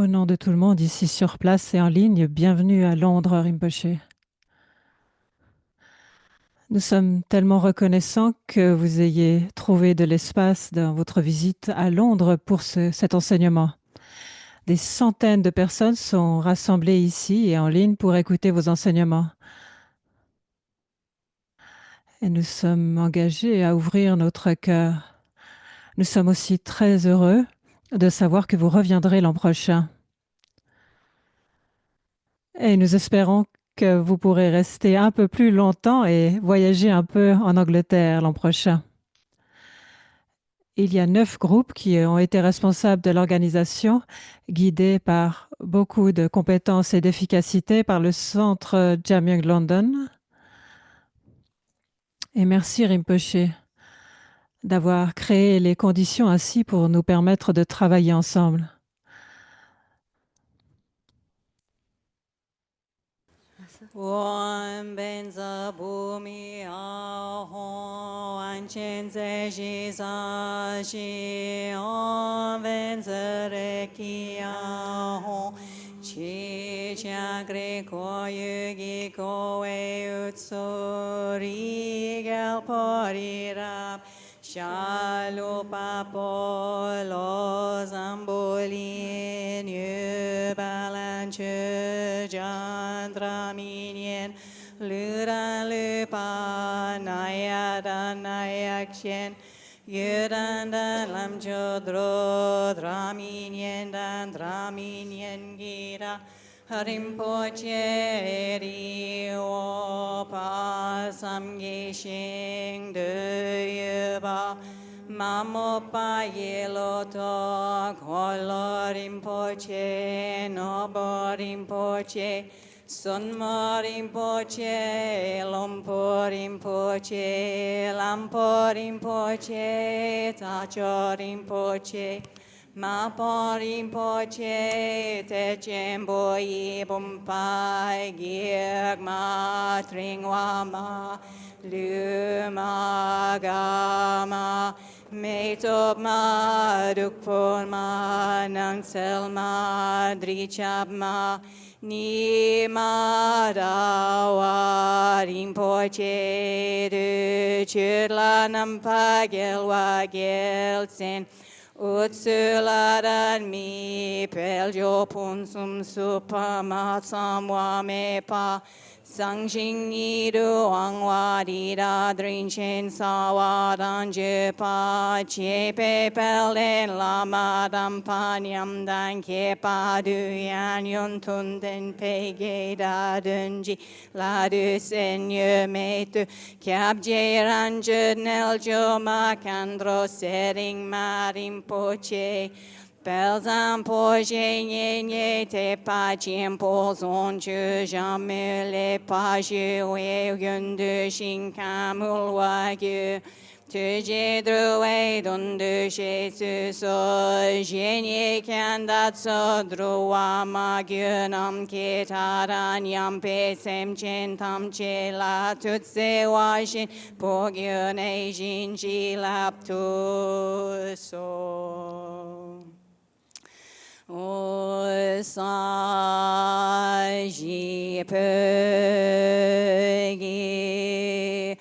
Au nom de tout le monde ici sur place et en ligne, bienvenue à Londres, Rinpoche. Nous sommes tellement reconnaissants que vous ayez trouvé de l'espace dans votre visite à Londres pour cet enseignement. Des centaines de personnes sont rassemblées ici et en ligne pour écouter vos enseignements. Et nous sommes engagés à ouvrir notre cœur. Nous sommes aussi très heureux de savoir que vous reviendrez l'an prochain. Et nous espérons que vous pourrez rester un peu plus longtemps et voyager un peu en Angleterre l'an prochain. Il y a 9 groupes qui ont été responsables de l'organisation, guidés par beaucoup de compétences et d'efficacité par le centre Jamyang London. Et merci Rinpoche d'avoir créé les conditions ainsi pour nous permettre de travailler ensemble. Om benza bumi aho anchen ze shi sa shi om benza reki aho chi chakri ko yugi ko e utsuri gal pori rap Shalu papo lo zambolin yu balanche jandra minyen lura lupa nayada nayakshen yudan dan lam chodro draminyen dan draminyen gira Rinpoche rio pa samge shing de yuba mamo pa yelo to kolo Rinpoche nobo Rinpoche Sunmo Rinpoche Lompo Rinpoche Lampo Rinpoche Tacho Rinpoche Ma porim poche te chembo yi bumpai giek ma tringwa ma lu ma gama me top ma dukpon ma nang sel ma drichab ma ni ma dawa rinpoche du chirla nampa gelwa gelsen Utsularan mi peljo punsum supa matsamwa me pa Sangjing idu angwa dida drinchen sawa danje pa Chepe pelden lama dampanyam dan kepa duyan yun tunden pege da dunji la du senye metu Kyab jeranjud neljo makandro sering marim poche Belzam poche nye nye te pa chiempo son chu jamu le pa ju we yundu shinkamul wagyu Tuje druwe dundu she su so jenye kanda tso druwa ma gyunam ke taran yampe sem chen tam che la tutse wa shin po gyune jin ji lap tu so. O sa ji pe gi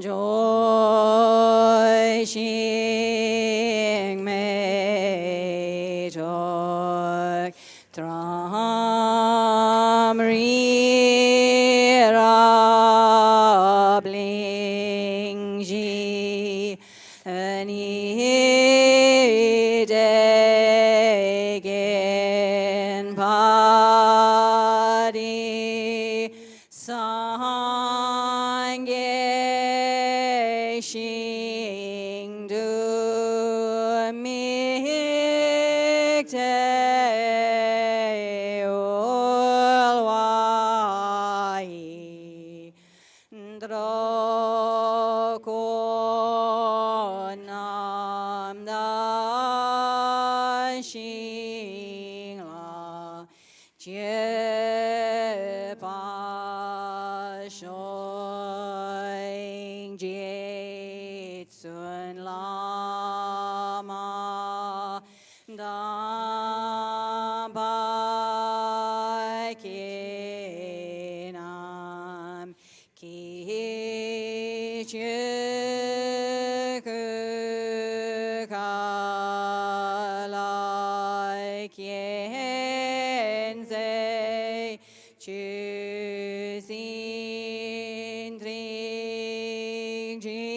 joy shing me jok tram ri ra bling ji ani de gen padi sange shing du mi te ulwai droko nam da shing la jie pa shoing jie tsun lama da ba kienze choosing drink jita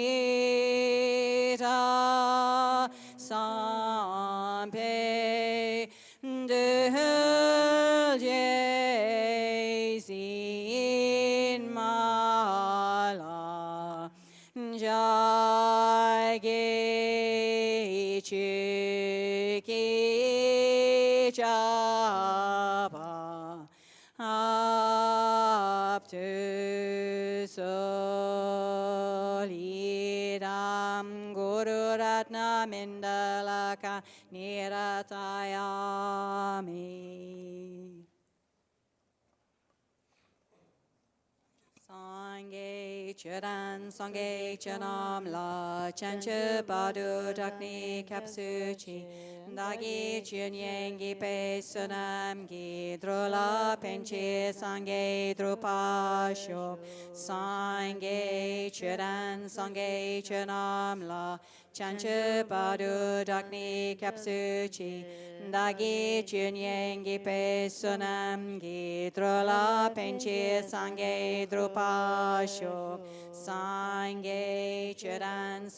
sampe in mala jage chuki chapa up to solidam guru ratna mindalaka niratayami. Sangye Charam La Chancha Badu Dakni Kapsuchi Dagi Chunyengi Pe Sunam Gi Drola Penche Sangye Drupasho Sangye Charam La Chancha Badu Dakni Kapsuchi Dagi Chunyengi Pe Sunam Gi Drola Penche Sangye Drupasho Sangye Charam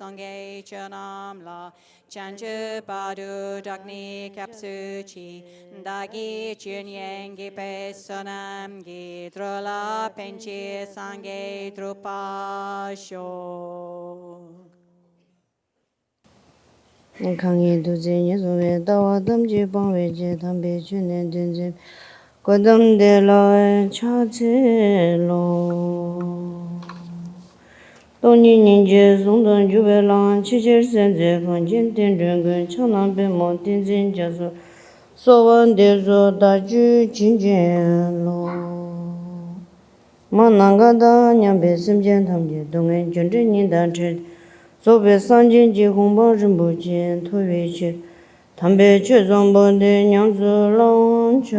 La Chancha Badu Dakni Kapsuchi Dagi Chunyengi Pe Sonam Gi Drola Penche Sangye Drupasho 강이 두진이 소외 다와 담지 방외제 담배 주는 된지 고담들로 차지로 동니닌제 송던 주벨랑 치질센제 건진 된전근 천남배모 된진자서 소원대zo 다주 진진로 만나가다 냠배 심전 담지 동행 전진인단체 소배 산진지 홍보 정보진 토외치 담배 최종본의 냥즈랑차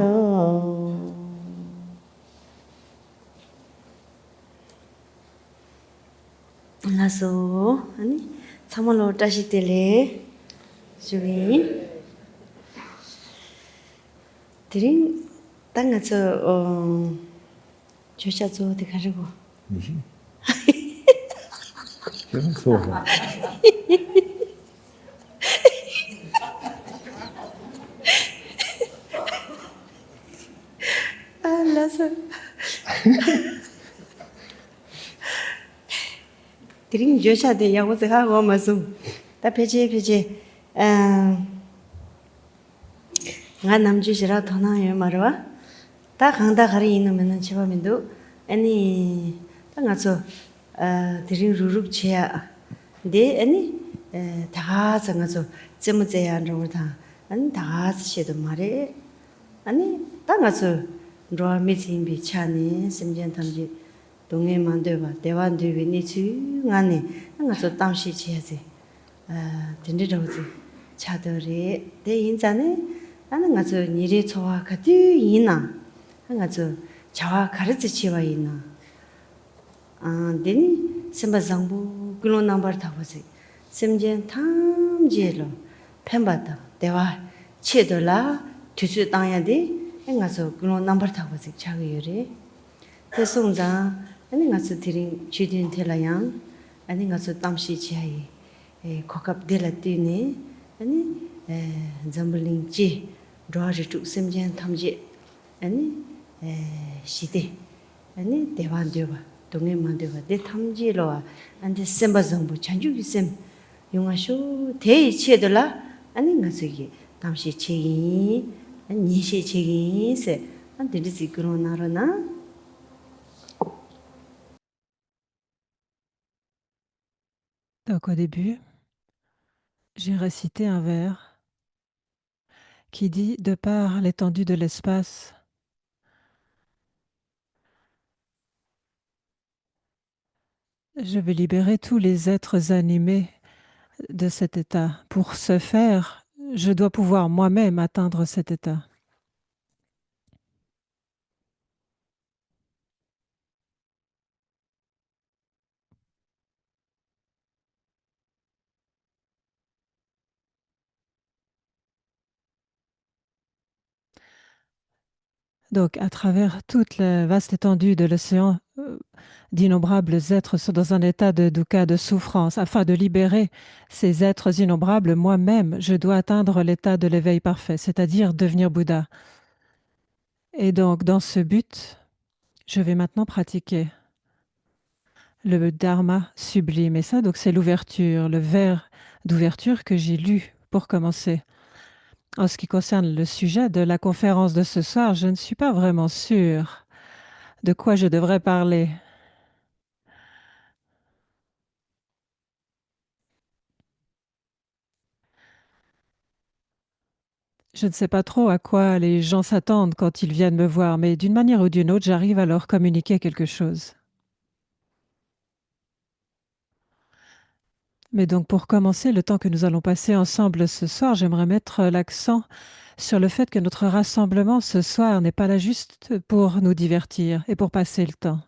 나서 아니 참말로 다시 때래 저기 드린 땅에서 조샤조 어디 가지고 무슨? 계속 쏘고. 알았어. 드림 조샤데 야고서 하고 마서 다 페제 nga namju shira thona yo marwa ta khangda khari inu mena chiba mindu ani ta nga so diri ruruk cheya de ani ta sa nga so zemu zeya ro ta ani ta shedo mare ani ta nga so ro mi simbi chani simjen tamji 동해 만들바 대완들 위니치 ngane nga so tamshi cheyaze 딘디로지 차들이 대 인자네 나는 가서 일이 좋아 가지 이나 가서 자와 가르치치와 이나 되니 심바상부 그런 넘버 타고지 심전 탐지로 팬바다 대화 치더라 뒤수 당야디 가서 그런 넘버 타고지 자기 요리 대송자 아니 가서 드린 주딘 텔라양 아니 가서 땀시 지하이 kokap de la tine ani zambuling chi roje tu semjen thamje ani shide ani dewan dewa 동해 만dewa de thamje lo ande semba zambu chanju gi sem yunga sho de chedla ani ngasi tamshi chegi ani shi chegi se ande ri sikro narona Donc au début, j'ai récité un vers qui dit « De par l'étendue de l'espace, je vais libérer tous les êtres animés de cet état. Pour ce faire, je dois pouvoir moi-même atteindre cet état. » Donc, à travers toute la vaste étendue de l'océan, d'innombrables êtres sont dans un état de dukkha, de souffrance. Afin de libérer ces êtres innombrables, moi-même, je dois atteindre l'état de l'éveil parfait, c'est-à-dire devenir Bouddha. Et donc, dans ce but, je vais maintenant pratiquer le dharma sublime. Et ça, donc, c'est l'ouverture, le vers d'ouverture que j'ai lu pour commencer. En ce qui concerne le sujet de la conférence de ce soir, je ne suis pas vraiment sûre de quoi je devrais parler. Je ne sais pas trop à quoi les gens s'attendent quand ils viennent me voir, mais d'une manière ou d'une autre, j'arrive à leur communiquer quelque chose. Mais donc pour commencer, le temps que nous allons passer ensemble ce soir, j'aimerais mettre l'accent sur le fait que notre rassemblement ce soir n'est pas là juste pour nous divertir et pour passer le temps.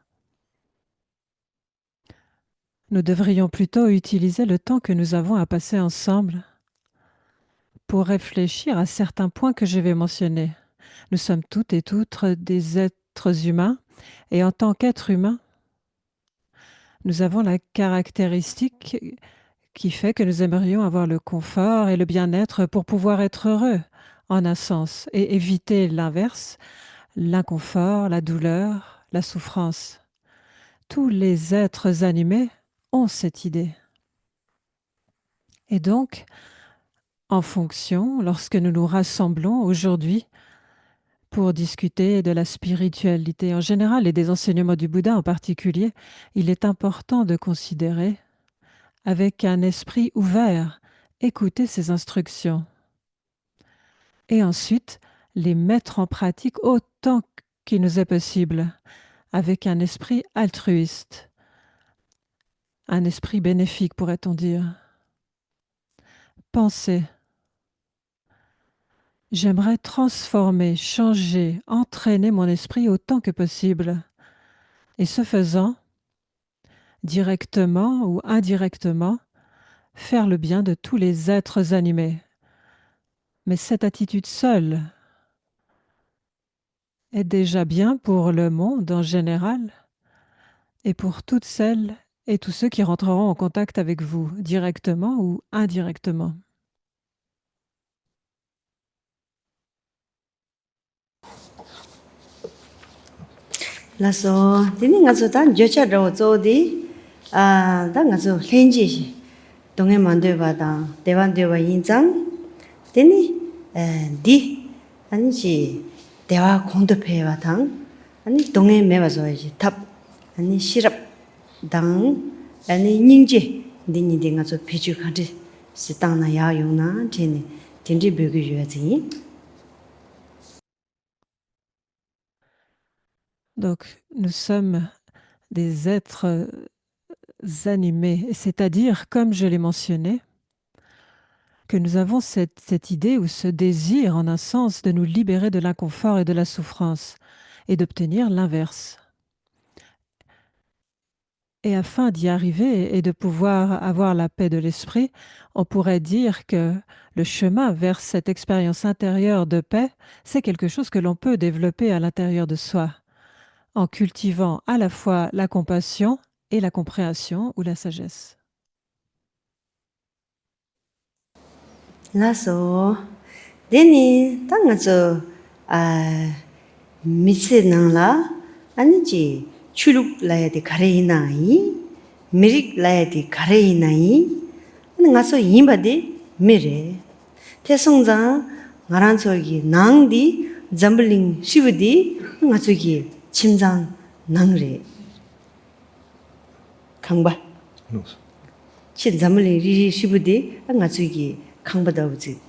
Nous devrions plutôt utiliser le temps que nous avons à passer ensemble pour réfléchir à certains points que je vais mentionner. Nous sommes toutes et toutes des êtres humains et en tant qu'êtres humains, nous avons la caractéristique qui fait que nous aimerions avoir le confort et le bien-être pour pouvoir être heureux en un sens et éviter l'inverse, l'inconfort, la douleur, la souffrance. Tous les êtres animés ont cette idée. Et donc, en fonction, lorsque nous nous rassemblons aujourd'hui pour discuter de la spiritualité en général et des enseignements du Bouddha en particulier, il est important de considérer avec un esprit ouvert, écouter ces instructions et ensuite les mettre en pratique autant qu'il nous est possible avec un esprit altruiste, un esprit bénéfique pourrait-on dire. Pensez, j'aimerais transformer, changer, entraîner mon esprit autant que possible et ce faisant, directement ou indirectement, faire le bien de tous les êtres animés. Mais cette attitude seule est déjà bien pour le monde en général et pour toutes celles et tous ceux qui rentreront en contact avec vous, directement ou indirectement. 라서 되는 가서 단 저차로 저디 단 가서 렌지 동해 만들 받아 대반대와 인장 되니 디 아니지 대화 공도패 와당 아니 동해 매봐서야지 탑 아니 시럽 당 아니 닝지 니니 딩가서 비주 가지 시당나 야용나 제니 딘지 비교 줘야지. Donc, nous sommes des êtres animés, c'est-à-dire, comme je l'ai mentionné, que nous avons cette idée ou ce désir, en un sens, de nous libérer de l'inconfort et de la souffrance et d'obtenir l'inverse. Et afin d'y arriver et de pouvoir avoir la paix de l'esprit, on pourrait dire que le chemin vers cette expérience intérieure de paix, c'est quelque chose que l'on peut développer à l'intérieur de soi, en cultivant à la fois la compassion et la compréhension ou la sagesse. 라서 데니 땅아서 미세나라 아니지 추룩 라야디 가레이나이 미릭 라야디 가레이나이 나서 임바디 미레 태성자 나란서기 낭디 잠블링 시브디 나서기 침장 낭레 강바 친 잠블링 리리 시브디 나서기 강바다우지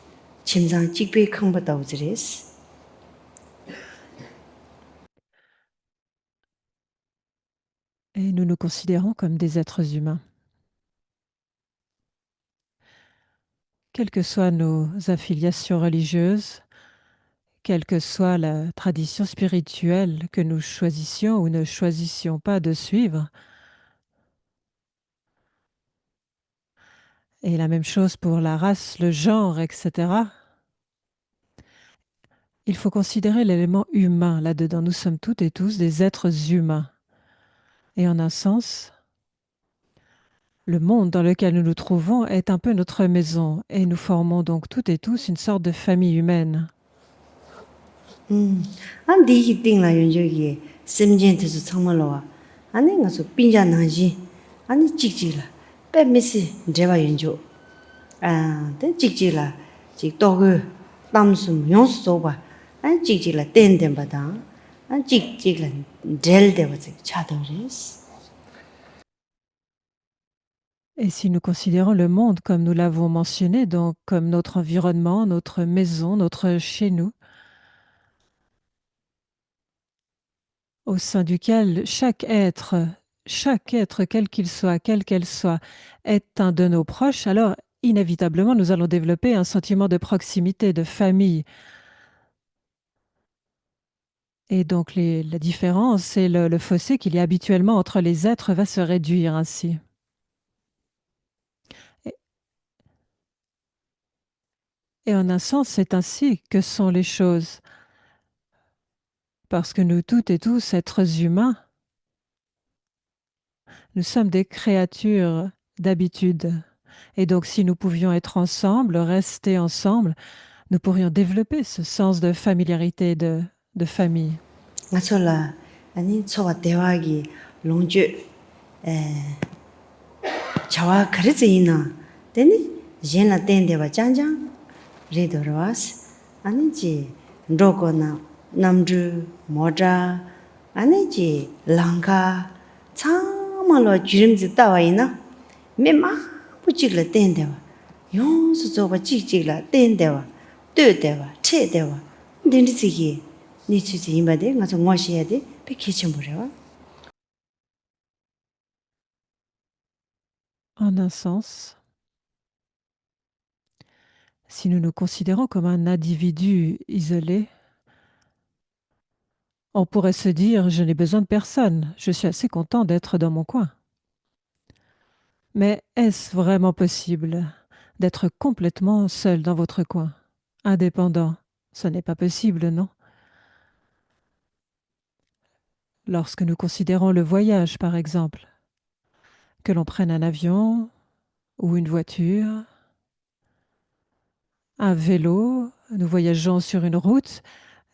침장 찍베 강바다우지레스 Et nous nous considérons comme des êtres humains. Quelles que soient nos affiliations religieuses, quelle que soit la tradition spirituelle que nous choisissions ou ne choisissions pas de suivre, et la même chose pour la race, le genre, etc., Il faut considérer l'élément humain là-dedans. Nous sommes toutes et tous des êtres humains. Et en un sens, le monde dans lequel nous nous trouvons est un peu notre maison. Et nous formons donc toutes et tous une sorte de famille humaine. An di ding la yun jo ye semjen te su changma lo wa. Ani nga su pinja na ji. Ani jik ji la. Pe mi si jeba yun jo. Den jik ji la. Jik to ge tam sum yong su zo ba. An jik ji la ten den ba da. An jik ji la del de wa zi cha do res. Et si nous considérons le monde comme nous l'avons mentionné, donc comme notre environnement, notre maison, notre chez nous, au sein duquel chaque être, quel qu'il soit, quelle qu'elle soit, est un de nos proches, alors inévitablement nous allons développer un sentiment de proximité, de famille. Et donc la différence et le fossé qu'il y a habituellement entre les êtres va se réduire ainsi. Et en un sens, c'est ainsi que sont les choses. Parce que nous toutes et tous, êtres humains, nous sommes des créatures d'habitude. Et donc si nous pouvions être ensemble, rester ensemble, nous pourrions développer ce sens de familiarité, de famille. Nga so la ani chowa dewa gi longju chawa kare zi ina. Deni yen la ten de wa jang jang re do ras. Ani ji ndoko na namju moja. Ani ji langka chama lo jurim zi tawa ina. Me ma bu jik la ten de wa. Yong su zo wa jik jik la ten de wa. De de wa, che de wa. Deni zi gi ni chu zi inba de nga so ngo shi ya de pe ki chen bu re wa. En un sens, si nous nous considérons comme un individu isolé, on pourrait se dire « je n'ai besoin de personne, je suis assez content d'être dans mon coin ». Mais est-ce vraiment possible d'être complètement seul dans votre coin, indépendant? Ce n'est pas possible, non? Lorsque nous considérons le voyage, par exemple, que l'on prenne un avion ou une voiture, un vélo, nous voyageons sur une route,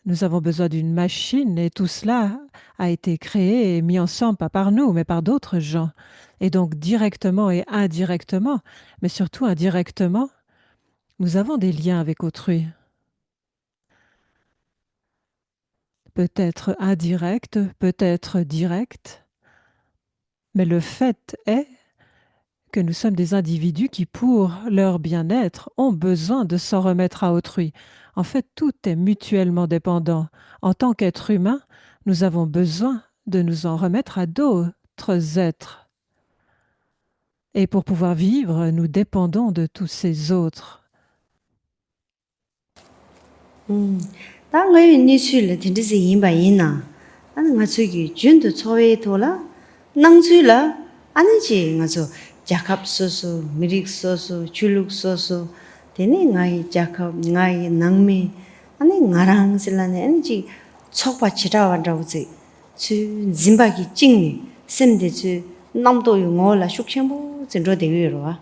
nous avons besoin d'une machine et tout cela a été créé et mis ensemble, pas par nous, mais par d'autres gens. Et donc directement et indirectement, mais surtout indirectement, nous avons des liens avec autrui. Peut-être indirect, peut-être direct, mais le fait est que nous sommes des individus qui, pour leur bien-être, ont besoin de s'en remettre à autrui. En fait, tout est mutuellement dépendant. En tant qu'être humain, nous avons besoin de nous en remettre à d'autres êtres. Et pour pouvoir vivre, nous dépendons de tous ces autres. Da nga yu ni shui le ten zi yin ba yin na. Ani nga sui gi jun du cho we to la. Nang sui la. Ani ji nga so jakap so so, mirik so so, chuluk so so. Teni nga yi jakap, nga yi nang mi. Ani nga rang si la ne. Ani ji chok pa chira wa rao zi. Chu zin ba gi jing ni. Sem de chu nam do yu ngo la shuk chen bo zin ro de yu ro wa.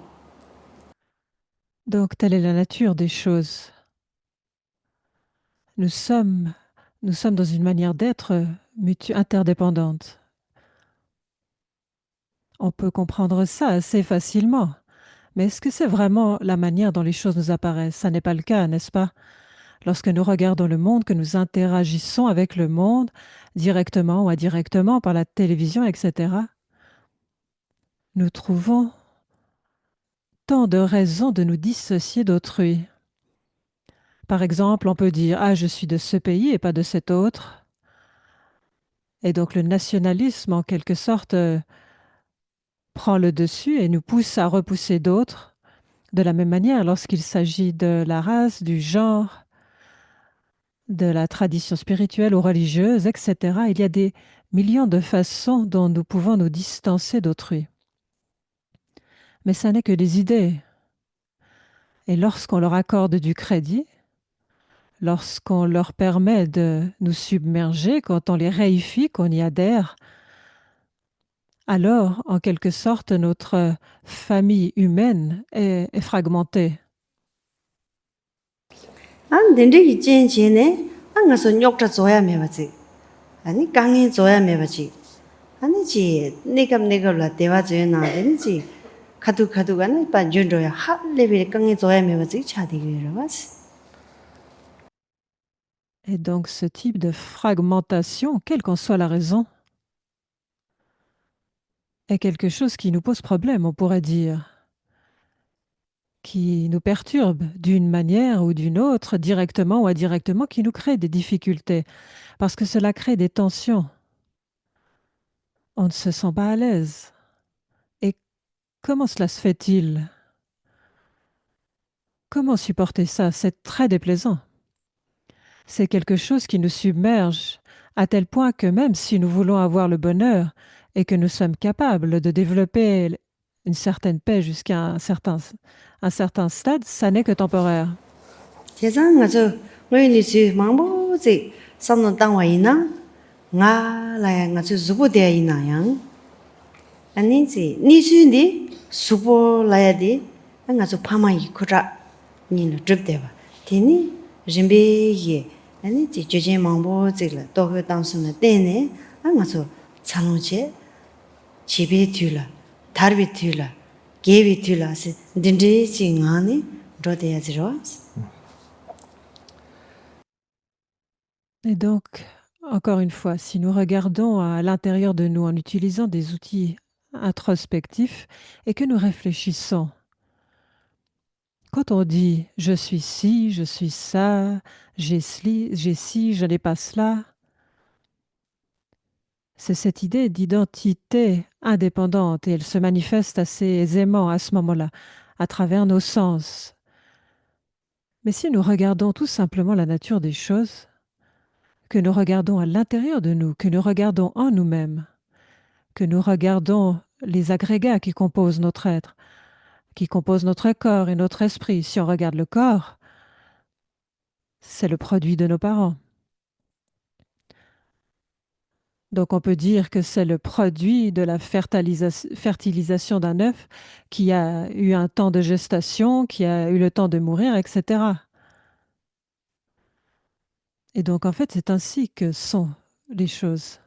Donc, telle est la nature des choses. Nous sommes dans une manière d'être interdépendante. On peut comprendre ça assez facilement. Mais est-ce que c'est vraiment la manière dont les choses nous apparaissent? Ça n'est pas le cas, n'est-ce pas? Lorsque nous regardons le monde, que nous interagissons avec le monde, directement ou indirectement, par la télévision, etc., nous trouvons tant de raisons de nous dissocier d'autrui. Par exemple, on peut dire « Ah, je suis de ce pays et pas de cet autre ». Et donc le nationalisme, en quelque sorte, prend le dessus et nous pousse à repousser d'autres. De la même manière, lorsqu'il s'agit de la race, du genre, de la tradition spirituelle ou religieuse, etc., il y a des millions de façons dont nous pouvons nous distancer d'autrui. Mais ça n'est que des idées. Et lorsqu'on leur accorde du crédit, lorsqu'on leur permet de nous submerger, quand on les réifie, qu'on y adhère, alors, en quelque sorte, notre famille humaine est fragmentée. 안 된지 진진에 안 가서 욕자 줘야 매바지. 아니 강에 줘야 매바지. 아니지 내가 대화 줘야 되는지 가두가는 빠 준줘야 할 레벨 강에 줘야 매바지 차디기로 봤어. Et donc ce type de fragmentation, quelle qu'en soit la raison, est quelque chose qui nous pose problème, on pourrait dire, qui nous perturbe d'une manière ou d'une autre, directement ou indirectement, qui nous crée des difficultés, parce que cela crée des tensions. On ne se sent pas à l'aise. Et comment cela se fait-il? Comment supporter ça? C'est très déplaisant. C'est quelque chose qui nous submerge à tel point que même si nous voulons avoir le bonheur et que nous sommes capables de développer une certaine paix jusqu'à un certain stade, ça n'est que temporaire. 세상 가서 너희들 지 망보지 삼는 땅와 있나? nga la nga chu zubu de ina yang ani ji ni su ni subo la ya de nga chu phama yi khura ni lo drip de ba ti ni jimbe ye ani ji jeje mangbo ji la do ge dang su ne de ne nga chu chanu che chibe tu la darbi tu la gebi tu la se dinde ji nga ni ro de ya ji ro. Et donc, encore une fois, si nous regardons à l'intérieur de nous en utilisant des outils introspectifs et que nous réfléchissons, quand on dit « je suis ci, je suis ça, j'ai ci, je n'ai pas cela », c'est cette idée d'identité indépendante et elle se manifeste assez aisément à ce moment-là, à travers nos sens. Mais si nous regardons tout simplement la nature des choses, que nous regardons à l'intérieur de nous, que nous regardons en nous-mêmes, que nous regardons les agrégats qui composent notre être, qui composent notre corps et notre esprit. Si on regarde le corps, c'est le produit de nos parents. Donc on peut dire que c'est le produit de la fertilisation d'un œuf qui a eu un temps de gestation, qui a eu le temps de mourir, etc. Et donc en fait, c'est ainsi que sont les choses.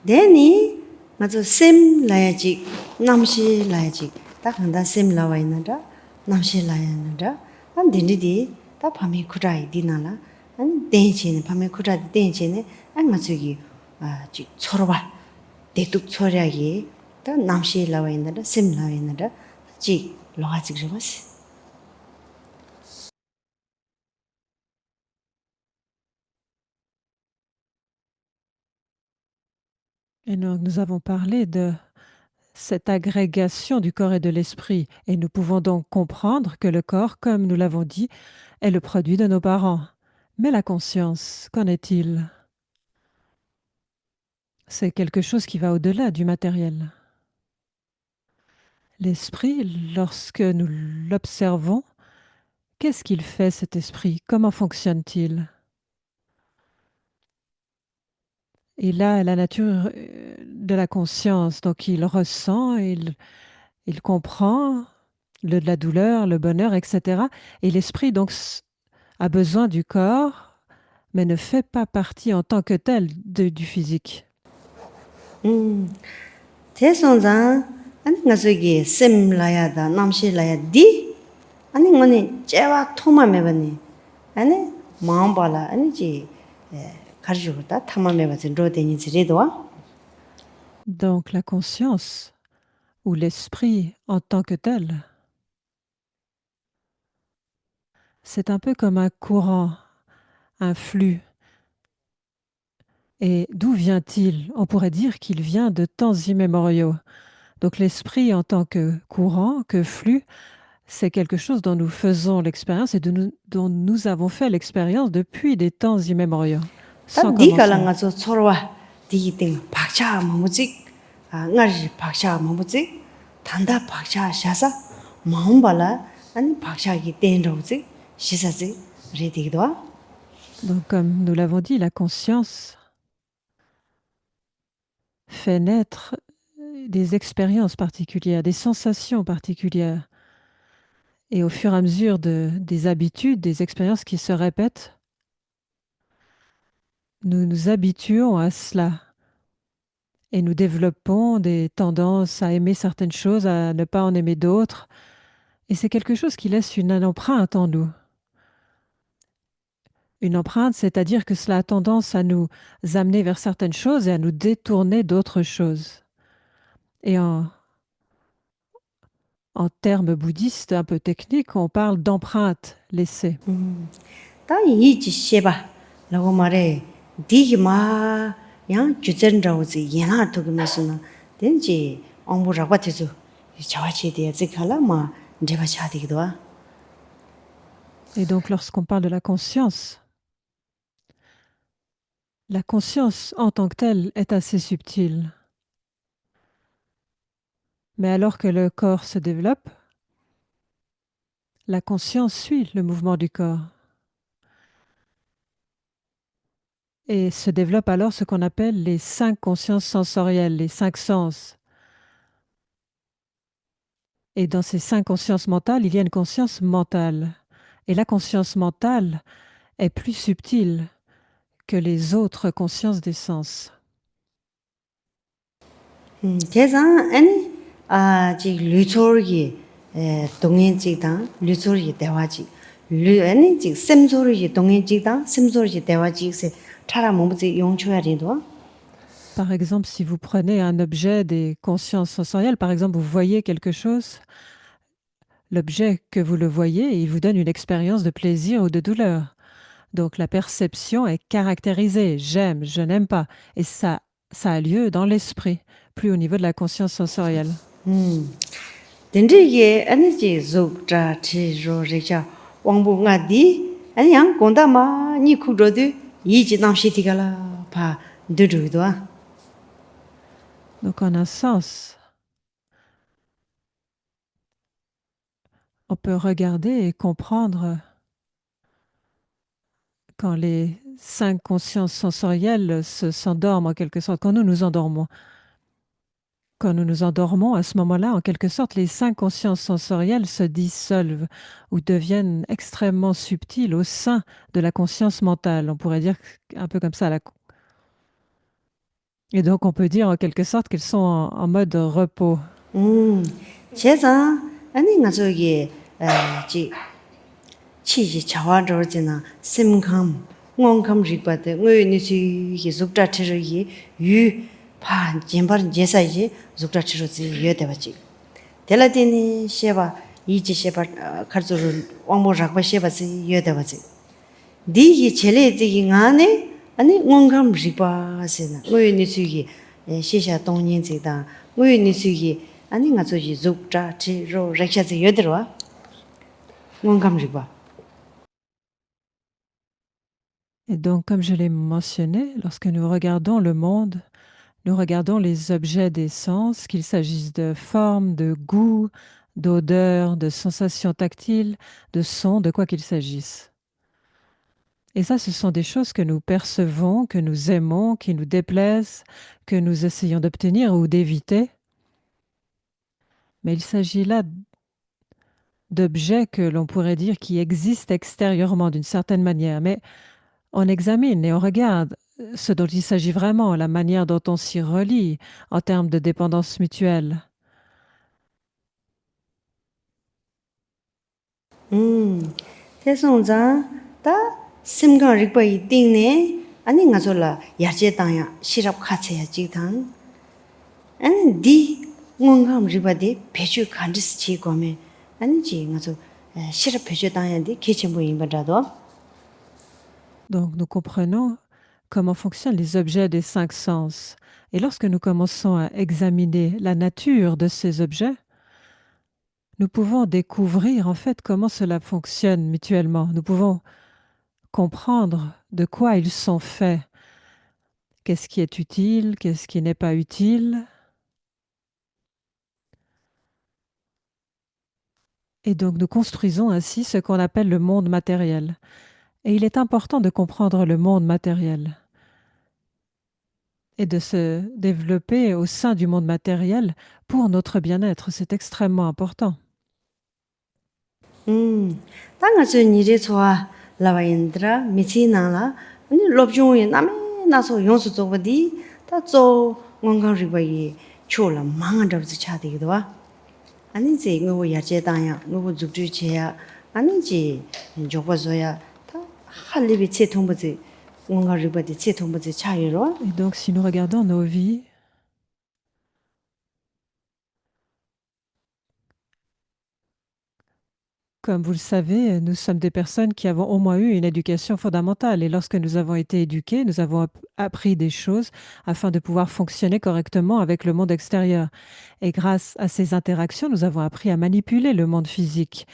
Deni ngazo sim layaji namshi layaji ta khanda sim lawainada namshi layanada an dindi ta phami khurai dinala an denchine phami khurai denchine an ngazo gi ji chorwa detuk choryagi ta namshi lawainada sim lawainada ji logaji grimas. Et donc nous avons parlé de cette agrégation du corps et de l'esprit. Et nous pouvons donc comprendre que le corps, comme nous l'avons dit, est le produit de nos parents. Mais la conscience, qu'en est-il? C'est quelque chose qui va au-delà du matériel. L'esprit, lorsque nous l'observons, qu'est-ce qu'il fait cet esprit? Comment fonctionne-t-il? Il a la nature de la conscience, donc il ressent, il comprend la douleur, le bonheur, etc. Et l'esprit donc a besoin du corps, mais ne fait pas partie en tant que tel du physique. 대선자 아니 ngazogi sim layada namshi layadi 아니 ngone 제와 토마메바니 아니 마음발라 아니지 가르주다 탐마메바지 로데니 지리도와. Donc la conscience ou l'esprit en tant que tel, c'est un peu comme un courant, un flux. Et d'où vient-il? On pourrait dire qu'il vient de temps immémoriaux. Donc l'esprit en tant que courant, que flux, c'est quelque chose dont nous faisons l'expérience et dont nous avons fait l'expérience depuis des temps immémoriaux. Sans commencement. ngazo chorwa diting 박차 마무직 ngari 박차 마무직 단다 박차 샤사 마음발라 아니 박차기 땡로지 시사지 레디기도. Donc, comme nous l'avons dit, la conscience fait naître des expériences particulières, des sensations particulières. Et au fur et à mesure des habitudes, des expériences qui se répètent, nous nous habituons à cela et nous développons des tendances à aimer certaines choses, à ne pas en aimer d'autres. Et c'est quelque chose qui laisse une empreinte en nous. Une empreinte, c'est-à-dire que cela a tendance à nous amener vers certaines choses et à nous détourner d'autres choses. Et en termes bouddhistes un peu techniques, on parle d'empreinte laissée. 다 이지 셰바 라고 말해. 디기마 양 주전자오지 예나 도그면서는 된지 엉부라고 돼서 자와치에 대해 지칼라마 제가 샤디기도. Et donc, lorsqu'on parle de la conscience en tant que telle est assez subtile. Mais alors que le corps se développe, la conscience suit le mouvement du corps. Et se développe alors ce qu'on appelle les 5 consciences sensorielles, les 5 sens. Et dans ces 5 consciences mentales, il y a une conscience mentale. Et la conscience mentale est plus subtile que les autres consciences des sens. 계산 아니 지 류초르기 동행지다 류초르기 대화지 류 아니 지 샘소르기 동행지다 샘소르기 대화지세 차라 몸부지 용초야 된도. Par exemple, si vous prenez un objet des consciences sensorielles, par exemple, vous voyez quelque chose, l'objet que vous le voyez, il vous donne une expérience de plaisir ou de douleur. Donc la perception est caractérisée, j'aime, je n'aime pas. Et ça a lieu dans l'esprit, plus au niveau de la conscience sensorielle. 덴지게 아니지 조자 치로 레자 왕부가디 아니 양 공다마 니 쿠로드 이지 남시티가라 파 드르도. Donc en un sens, on peut regarder et comprendre quand les 5 consciences sensorielles s'endorment en quelque sorte, quand nous nous endormons. Quand nous nous endormons, à ce moment-là, en quelque sorte, les 5 consciences sensorielles se dissolvent ou deviennent extrêmement subtiles au sein de la conscience mentale. On pourrait dire un peu comme ça. Et donc, on peut dire en quelque sorte qu'elles sont en mode repos. 제자 아니 나저기 지 치지 자와저지나 심감 원감 리바데 의니시 계속다 치르기 유파 젠바른 제사지 속다 치르지 여대바지 델라디니 셰바 이지 셰바 카르조르 왕모락바 셰바지 여대바지 디기 젤레디기 안에 아니 원감 리바세나 의니시기 시샤 동년지다 의니시기 아니 나저지 속다 치르 렉샤지 여대로와 원감 리바. Et donc, comme je l'ai mentionné, lorsque nous regardons le monde, nous regardons les objets des sens, qu'il s'agisse de forme, de goût, d'odeur, de sensations tactiles, de son, de quoi qu'il s'agisse. Et ça, ce sont des choses que nous percevons, que nous aimons, qui nous déplaisent, que nous essayons d'obtenir ou d'éviter. Mais il s'agit là d'objets que l'on pourrait dire qui existent extérieurement d'une certaine manière. Mais on examine et on regarde ce dont il s'agit vraiment, la manière dont on s'y relie en termes de dépendance mutuelle. 대송자 다 심가 리바이 띵네 아니 가솔라 야제 땅야 시랍 카체야 지당 아니 디 원감 리바디 배주 간지스 지고메 아니 지 가서 시랍 배주 땅야디 개체모 임바다도. Donc nous comprenons comment fonctionnent les objets des 5 sens. Et lorsque nous commençons à examiner la nature de ces objets, nous pouvons découvrir en fait comment cela fonctionne mutuellement. Nous pouvons comprendre de quoi ils sont faits, qu'est-ce qui est utile, qu'est-ce qui n'est pas utile. Et donc nous construisons ainsi ce qu'on appelle le monde matériel. Et il est important de comprendre le monde matériel et de se développer au sein du monde matériel pour notre bien-être. C'est extrêmement important. 당가서 니레 좋아 라바인드라 미치나라 아니 롭종이 남에 나서 용수 쪽버디 다조 원강리바이 초라 망한다서 차대기도 와 아니 제 이거 야제다야 누구 죽주체야 아니지 저거서야 다 할리비 체통버지 원강리바디 체통버지 차이로 Et donc si nous regardons nos vies, comme vous le savez, nous sommes des personnes qui avons au moins eu une éducation fondamentale. Et lorsque nous avons été éduqués, nous avons appris des choses afin de pouvoir fonctionner correctement avec le monde extérieur. Et grâce à ces interactions, nous avons appris à manipuler le monde physique.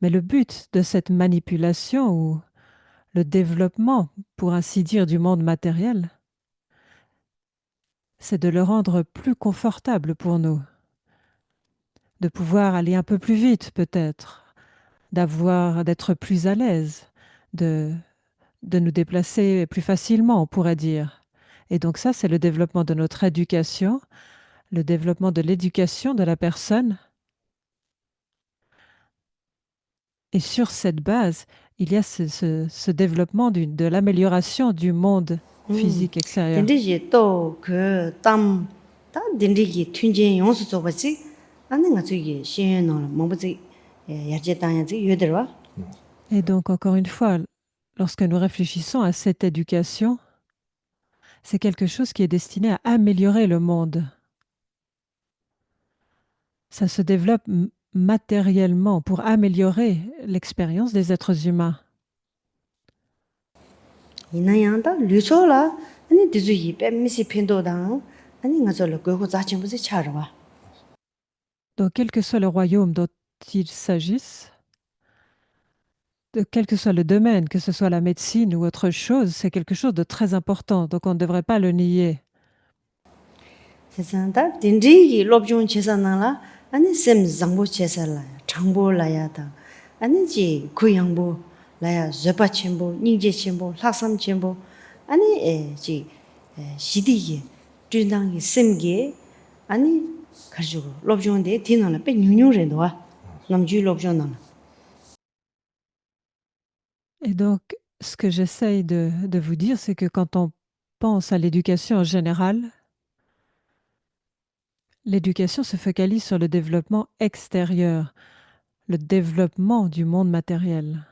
Mais le but de cette manipulation ou le développement, pour ainsi dire, du monde matériel, c'est de le rendre plus confortable pour nous, de pouvoir aller un peu plus vite peut-être, d'être plus à l'aise, de nous déplacer plus facilement, on pourrait dire. Et donc ça, c'est le développement de notre éducation, le développement de l'éducation de la personne. Et sur cette base, il y a ce développement de l'amélioration du monde physique extérieur. 딘디지 또그땀다 딘디기 튠진 용수 쪽버지 아니 가지기 신노 뭐버지 야제다야지 유들와 Et donc, encore une fois, lorsque nous réfléchissons à cette éducation, c'est quelque chose qui est destiné à améliorer le monde. Ça se développe matériellement pour améliorer l'expérience des êtres humains. 이나양다 류소라 아니 디주이 뱀미시 핀도당 아니 가절로 그거 자친부지 차러와 Donc, quel que soit le royaume dont il s'agisse, quel que soit le domaine, que ce soit la médecine ou autre chose, c'est quelque chose de très important. Donc, on ne devrait pas le nier. 세상다 딘디기 롭중 제사나라 아니 셈 장보 제사라 장보라야다 아니지 그 양보 라야 제바침보 닝제침보 학삼침보 아니 에지 시디기 준당이 셈게 아니 가지고 롭중데 디나라 빼 뉴뉴레도와 남주 롭중나 Et donc, ce que j'essaye de vous dire, c'est que quand on pense à l'éducation en général, l'éducation se focalise sur le développement extérieur, le développement du monde matériel.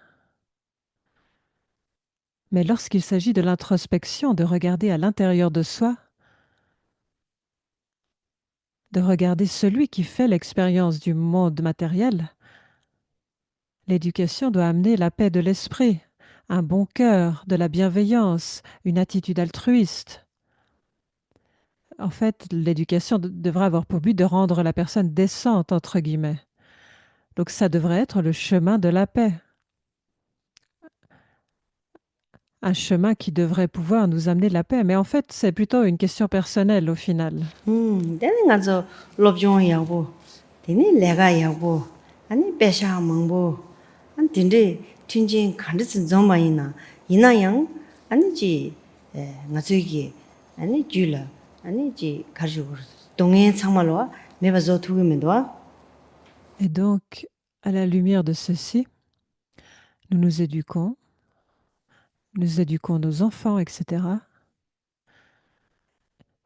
Mais lorsqu'il s'agit de l'introspection, de regarder à l'intérieur de soi, de regarder celui qui fait l'expérience du monde matériel, l'éducation doit amener la paix de l'esprit, un bon cœur, de la bienveillance, une attitude altruiste. En fait, l'éducation devrait avoir pour but de rendre la personne décente, entre guillemets. Donc ça devrait être le chemin de la paix. Un chemin qui devrait pouvoir nous amener la paix. Mais en fait, c'est plutôt une question personnelle au final. 데는 가서 롭중 야보 데니 내가 야보 아니 배샤 망보 안 딘데 튠진 간듯은 좀마이나 이나양 아니지 나저기 아니 줄라 아니지 가지고 동해 상말로 매바서 두기면도 Et donc, à la lumière de ceci, nous nous éduquons nos enfants, etc.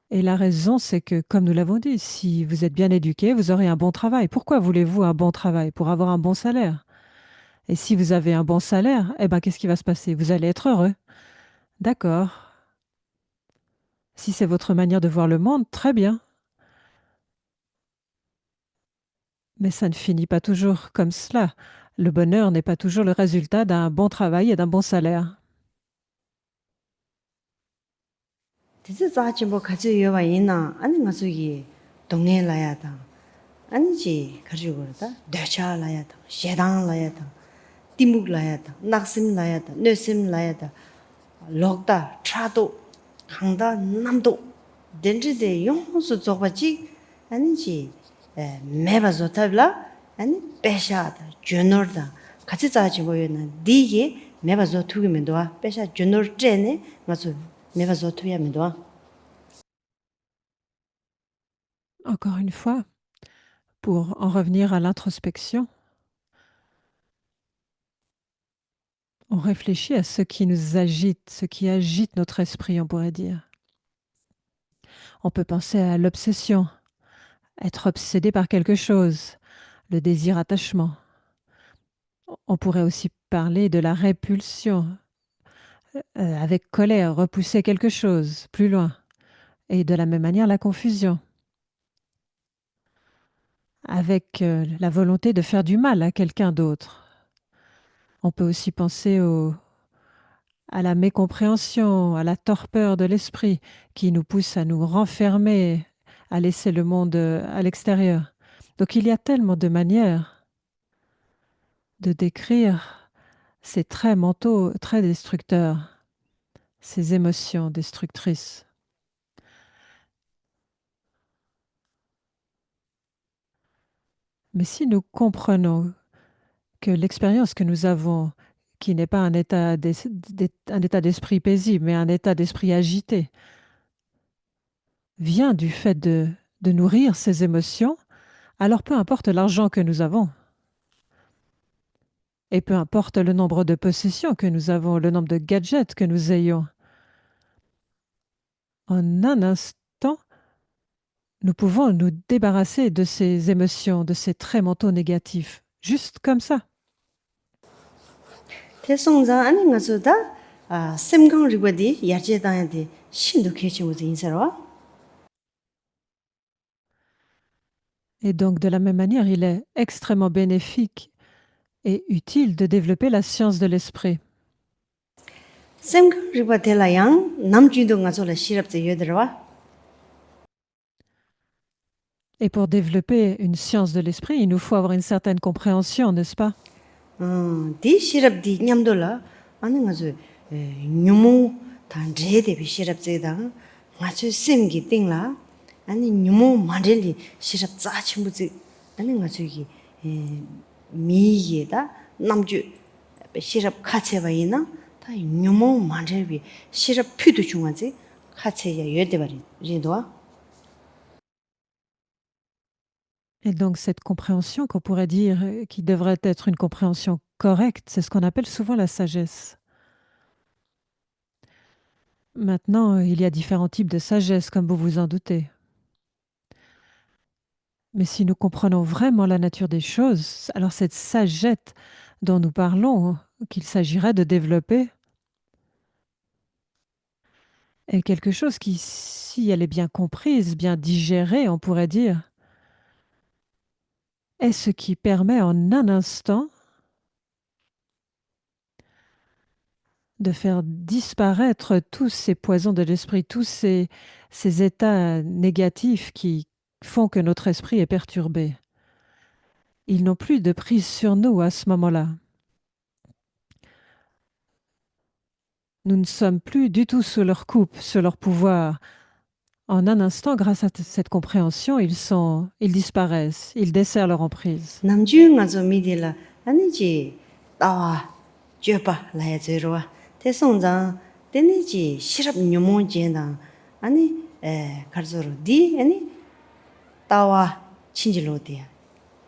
Et la raison, c'est que, comme nous l'avons dit, si vous êtes bien éduqué, vous aurez un bon travail. Pourquoi voulez-vous un bon travail? Pour avoir un bon salaire. Et si vous avez un bon salaire, eh ben, qu'est-ce qui va se passer? Vous allez être heureux. D'accord. Si c'est votre manière de voir le monde, très bien. Mais ça ne finit pas toujours comme cela. Le bonheur n'est pas toujours le résultat d'un bon travail et d'un bon salaire. 디스 자침보 가지 여와 있나 아니 가서기 동해 라야다 아니지 가지고 그러다 대차 라야다 셰당 라야다 티묵 라야다 낙심 라야다 뇌심 라야다 록다 차도 강다 남도 덴지데 용수 쪽바지 아니지 매바서 탑라 아니 빼샤다 주너다 같이 자지 보여는 디게 매바서 투기면 도와 빼샤 주너 째네 맞아 매바서 투야면 도와 Encore une fois, pour en revenir à l'introspection, on réfléchit à ce qui nous agite, ce qui agite notre esprit, on pourrait dire. On peut penser à l'obsession, être obsédé par quelque chose, le désir-attachement. On pourrait aussi parler de la répulsion, avec colère, repousser quelque chose plus loin. Et de la même manière, la confusion, avec la volonté de faire du mal à quelqu'un d'autre. On peut aussi penser à la mécompréhension, à la torpeur de l'esprit qui nous pousse à nous renfermer, à laisser le monde à l'extérieur. Donc il y a tellement de manières de décrire ces traits mentaux très destructeurs, ces émotions destructrices. Mais si nous comprenons que l'expérience que nous avons, qui n'est pas un état d'esprit paisible, mais un état d'esprit agité, vient du fait de nourrir ces émotions, alors peu importe l'argent que nous avons, et peu importe le nombre de possessions que nous avons, le nombre de gadgets que nous ayons, en un instant, nous pouvons nous débarrasser de ces émotions, de ces traits mentaux négatifs, juste comme ça. 대송자 아니 가서다 아 샘강 리버디 야제다한테 신도 개치고서 인사로 Et donc, de la même manière, il est extrêmement bénéfique et utile de développer la science de l'esprit. 샘강 리버텔라양 남주도 가서라 시럽제 여들어와 Et pour développer une science de l'esprit, il nous faut avoir une certaine compréhension, n'est-ce pas? 디 시럽디 냠돌라 아니 가서 뉴모 단제데 비 시럽제다 가서 샘기 띵라 아니 뉴모 만델리 시럽 짜침부지 아니 가서 이 미예다 남주 시럽 카체바이나 다 뉴모 만델비 시럽 피도 중하지 카체야 여대바리 리도와 Et donc cette compréhension qu'on pourrait dire, qui devrait être une compréhension correcte, c'est ce qu'on appelle souvent la sagesse. Maintenant, il y a différents types de sagesse, comme vous vous en doutez. Mais si nous comprenons vraiment la nature des choses, alors cette sagesse dont nous parlons, qu'il s'agirait de développer, est quelque chose qui, si elle est bien comprise, bien digérée, on pourrait dire, est ce qui permet en un instant de faire disparaître tous ces poisons de l'esprit, tous ces états négatifs qui font que notre esprit est perturbé. Ils n'ont plus de prise sur nous à ce moment-là. Nous ne sommes plus du tout sous leur coupe, sous leur pouvoir. En un instant, grâce à cette compréhension, ils disparaissent, ils desserrent leur emprise. 남주 가서 미딜라 아니지 따와 줘봐 라야 저러와 대송자 되니지 시럽 뉴모제나 아니 가르소로 디 아니 따와 친질로디야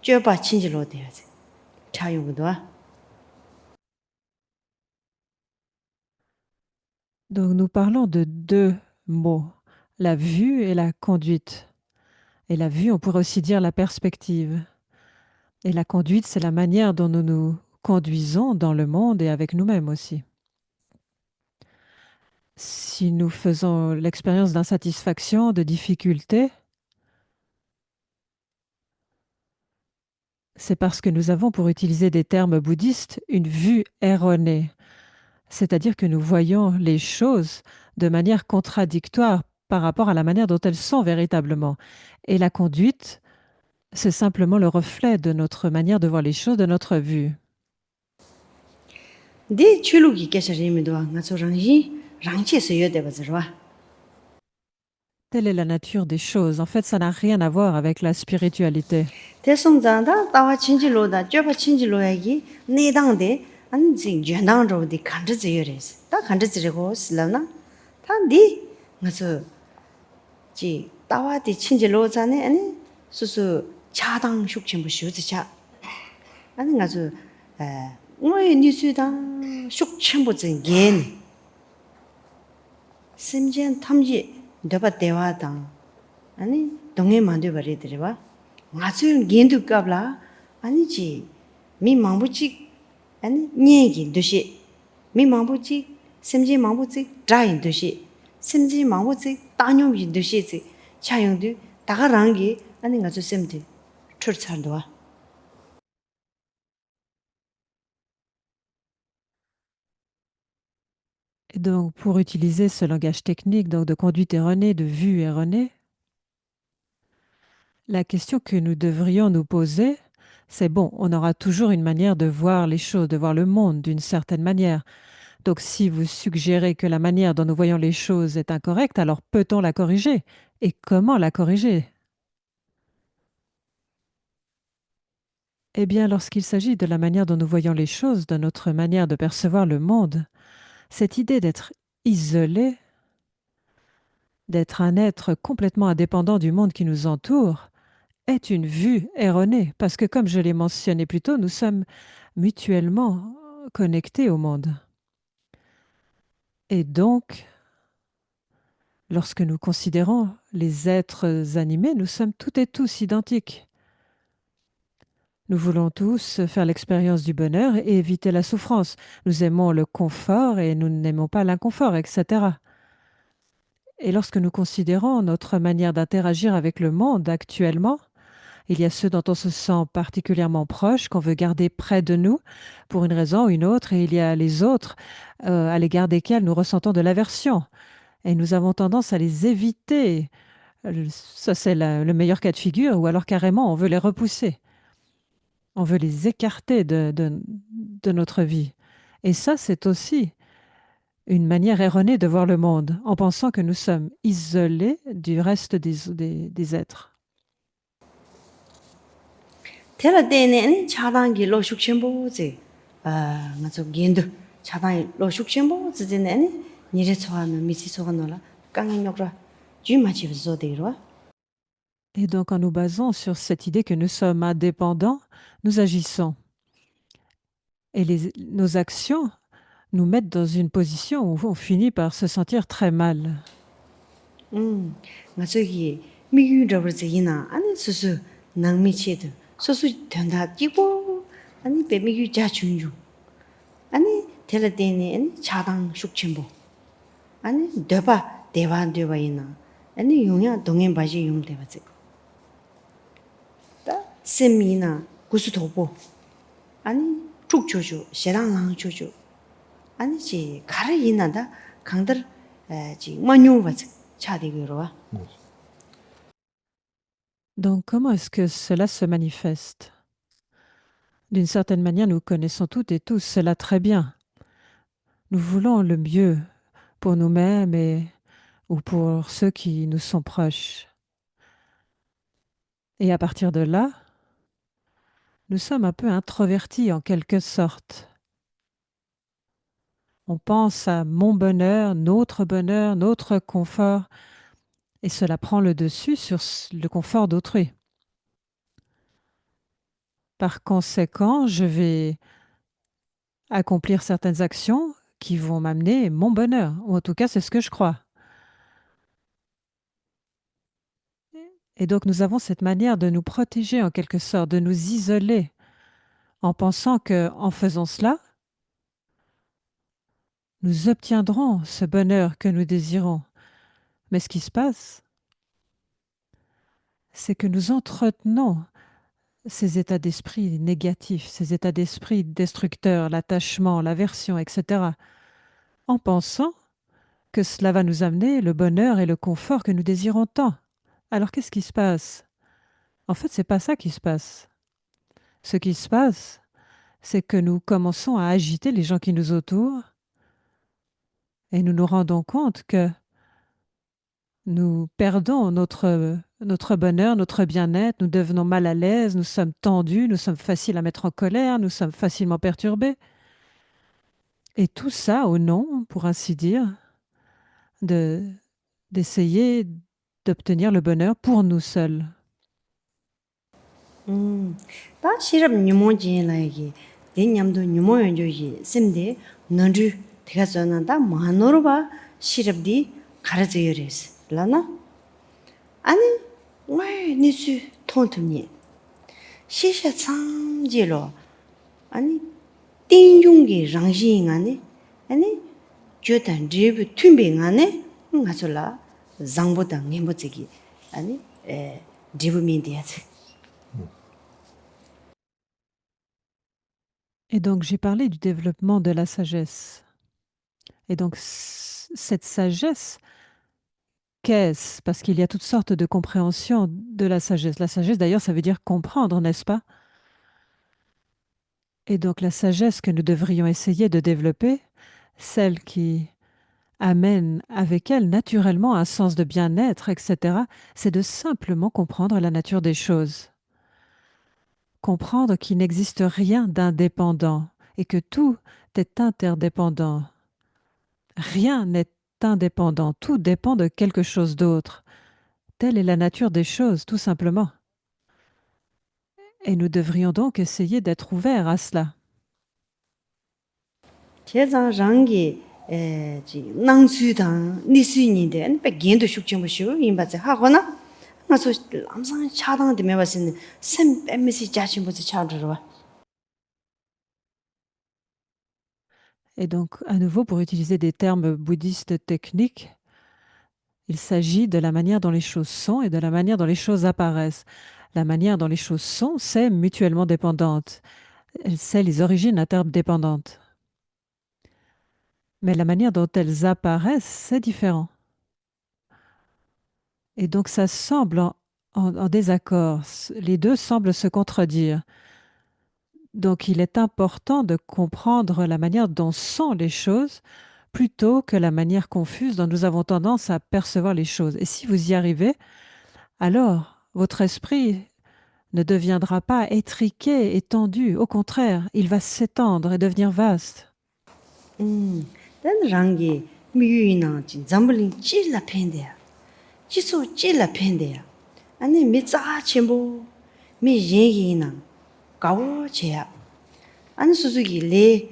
줘봐 친질로디야지 차용도와 Donc nous parlons de deux mots, la vue et la conduite. Et la vue, on pourrait aussi dire la perspective. Et la conduite, c'est la manière dont nous nous conduisons dans le monde et avec nous-mêmes aussi. Si nous faisons l'expérience d'insatisfaction, de difficulté, c'est parce que nous avons, pour utiliser des termes bouddhistes, une vue erronée. C'est-à-dire que nous voyons les choses de manière contradictoire par rapport à la manière dont elles sont véritablement. Et la conduite, c'est simplement le reflet de notre manière de voir les choses, de notre vue. 디 출루기 깨셔리미도와 가서 랑치 랑치서 여대바지와 Telle est la nature des choses. En fait, ça n'a rien à voir avec la spiritualité. 대송자다 따와 친지로다 쩌바 친지로야기 내당데 아니 지 전당로디 간르지여레스 다 간르지고 슬라나 다디 가서 지 따와디 친지로자네 아니 수수 차당 숙침부 쇼지차 아니 가서 왜 니수다 숙침부 증겐 심전 탐지 너바 대화당 아니 동해 만두 버리더라 맞아요. gendu qabla 아니지. 미 망부지 아니 녀기 도시 미 망부지 심지 망부지 자인 도시 심지 망부지 따뇽이 도시지 차용도 다가랑기 아니 가서 심지 출찬도와 Et donc, pour utiliser ce langage technique donc de conduite erronée, de vue erronée, la question que nous devrions nous poser, c'est bon, on aura toujours une manière de voir les choses, de voir le monde d'une certaine manière. Donc, si vous suggérez que la manière dont nous voyons les choses est incorrecte, alors peut-on la corriger? Et comment la corriger? Eh bien, lorsqu'il s'agit de la manière dont nous voyons les choses, de notre manière de percevoir le monde, cette idée d'être isolé, d'être un être complètement indépendant du monde qui nous entoure, est une vue erronée, parce que comme je l'ai mentionné plus tôt, nous sommes mutuellement connectés au monde. Et donc, lorsque nous considérons les êtres animés, nous sommes toutes et tous identiques. Nous voulons tous faire l'expérience du bonheur et éviter la souffrance. Nous aimons le confort et nous n'aimons pas l'inconfort, etc. Et lorsque nous considérons notre manière d'interagir avec le monde actuellement, il y a ceux dont on se sent particulièrement proche, qu'on veut garder près de nous pour une raison ou une autre, et il y a les autres à l'égard desquels nous ressentons de l'aversion. Et nous avons tendance à les éviter. Ça, c'est le meilleur cas de figure, ou alors carrément, on veut les repousser. On veut les écarter de notre vie. Et ça, c'est aussi une manière erronée de voir le monde, en pensant que nous sommes isolés du reste des êtres. 테라 때에는 차단기 로숙심보지 맞아 gendu 차단 로숙심보지는 니레 처하면 미치 소가노라 깡력라 주마치브서 되로와 Et donc, en nous basant sur cette idée que nous sommes indépendants, nous agissons. Et nos actions nous mettent dans une position où on finit par se sentir très mal. 맞아기 미유저버지나 아니 수수 낭미치드 수수 된다 끼고 아니 베미유 자춘주 아니 테라 때에는 차단 숙침보 아니 되바 대반 되바이나 아니 용야 동행 바지 용 되바지 세미나 구수도보 아니 축조주 세랑랑 조주 아니지 가르 있나다 강들 지 만용바지 차디기로와 Donc, comment est-ce que cela se manifeste? D'une certaine manière, nous connaissons toutes et tous cela très bien. Nous voulons le mieux pour nous-mêmes ou pour ceux qui nous sont proches. Et à partir de là, nous sommes un peu introvertis en quelque sorte. On pense à mon bonheur, notre confort, et cela prend le dessus sur le confort d'autrui. Par conséquent, je vais accomplir certaines actions qui vont m'amener mon bonheur, ou en tout cas c'est ce que je crois. Et donc nous avons cette manière de nous protéger en quelque sorte, de nous isoler, en pensant qu'en faisant cela, nous obtiendrons ce bonheur que nous désirons. Mais ce qui se passe, c'est que nous entretenons ces états d'esprit négatifs, ces états d'esprit destructeurs, l'attachement, l'aversion, etc., en pensant que cela va nous amener le bonheur et le confort que nous désirons tant. Alors qu'est-ce qui se passe? En fait, c'est pas ça qui se passe. Ce qui se passe, c'est que nous commençons à agiter les gens qui nous entourent et nous nous rendons compte que nous perdons notre bonheur, notre bien-être, nous devenons mal à l'aise, nous sommes tendus, nous sommes faciles à mettre en colère, nous sommes facilement perturbés. Et tout ça au nom, pour ainsi dire, de, d'essayer d'obtenir le bonheur pour nous seuls. 다 시럽 뉴모진 라이기 대냠도 뉴모연조지 셈데 너주 대가서는다 마노로바 시럽디 가르저여레스 라나 아니 왜 니수 통통니 시샤 참지로 아니 띵중기 랑신 아니 저단 리브 튠빙 안에 가솔라 장보다 님보지기 아니 에 리브민디야지. Et donc j'ai parlé du développement de la sagesse. Et donc cette sagesse, qu'est-ce? Parce qu'il y a toutes sortes de compréhensions de la sagesse. La sagesse, d'ailleurs, ça veut dire comprendre, n'est-ce pas? Et donc la sagesse que nous devrions essayer de développer, celle qui amène avec elle naturellement un sens de bien-être, etc., c'est de simplement comprendre la nature des choses. Comprendre qu'il n'existe rien d'indépendant et que tout est interdépendant. Rien n'est indépendant, tout dépend de quelque chose d'autre. Telle est la nature des choses, tout simplement. Et nous devrions donc essayer d'être ouverts à cela. 제장 랑기 에지 낭수당 니수인인데 백견도 숙정부시고 임바지 하거나 나서 남상 차당한테 매봤으니 샘 뱀미시 자신부터 차들어와. Et donc, à nouveau, pour utiliser des termes bouddhistes techniques, il s'agit de la manière dont les choses sont et de la manière dont les choses apparaissent. La manière dont les choses sont, c'est mutuellement dépendante. C'est les origines interdépendantes. Mais la manière dont elles apparaissent, c'est différent. Et donc ça semble en désaccord. Les deux semblent se contredire. Donc il est important de comprendre la manière dont sont les choses plutôt que la manière confuse dont nous avons tendance à percevoir les choses. Et si vous y arrivez, alors votre esprit ne deviendra pas étriqué et tendu. Au contraire, il va s'étendre et devenir vaste. 난 랑기 미유이나 진 잠블링 찔라 팬데야. 지소 찔라 팬데야. 아니 미자 쳔보 미 얘기나 가워 제야. 아니 수수기 레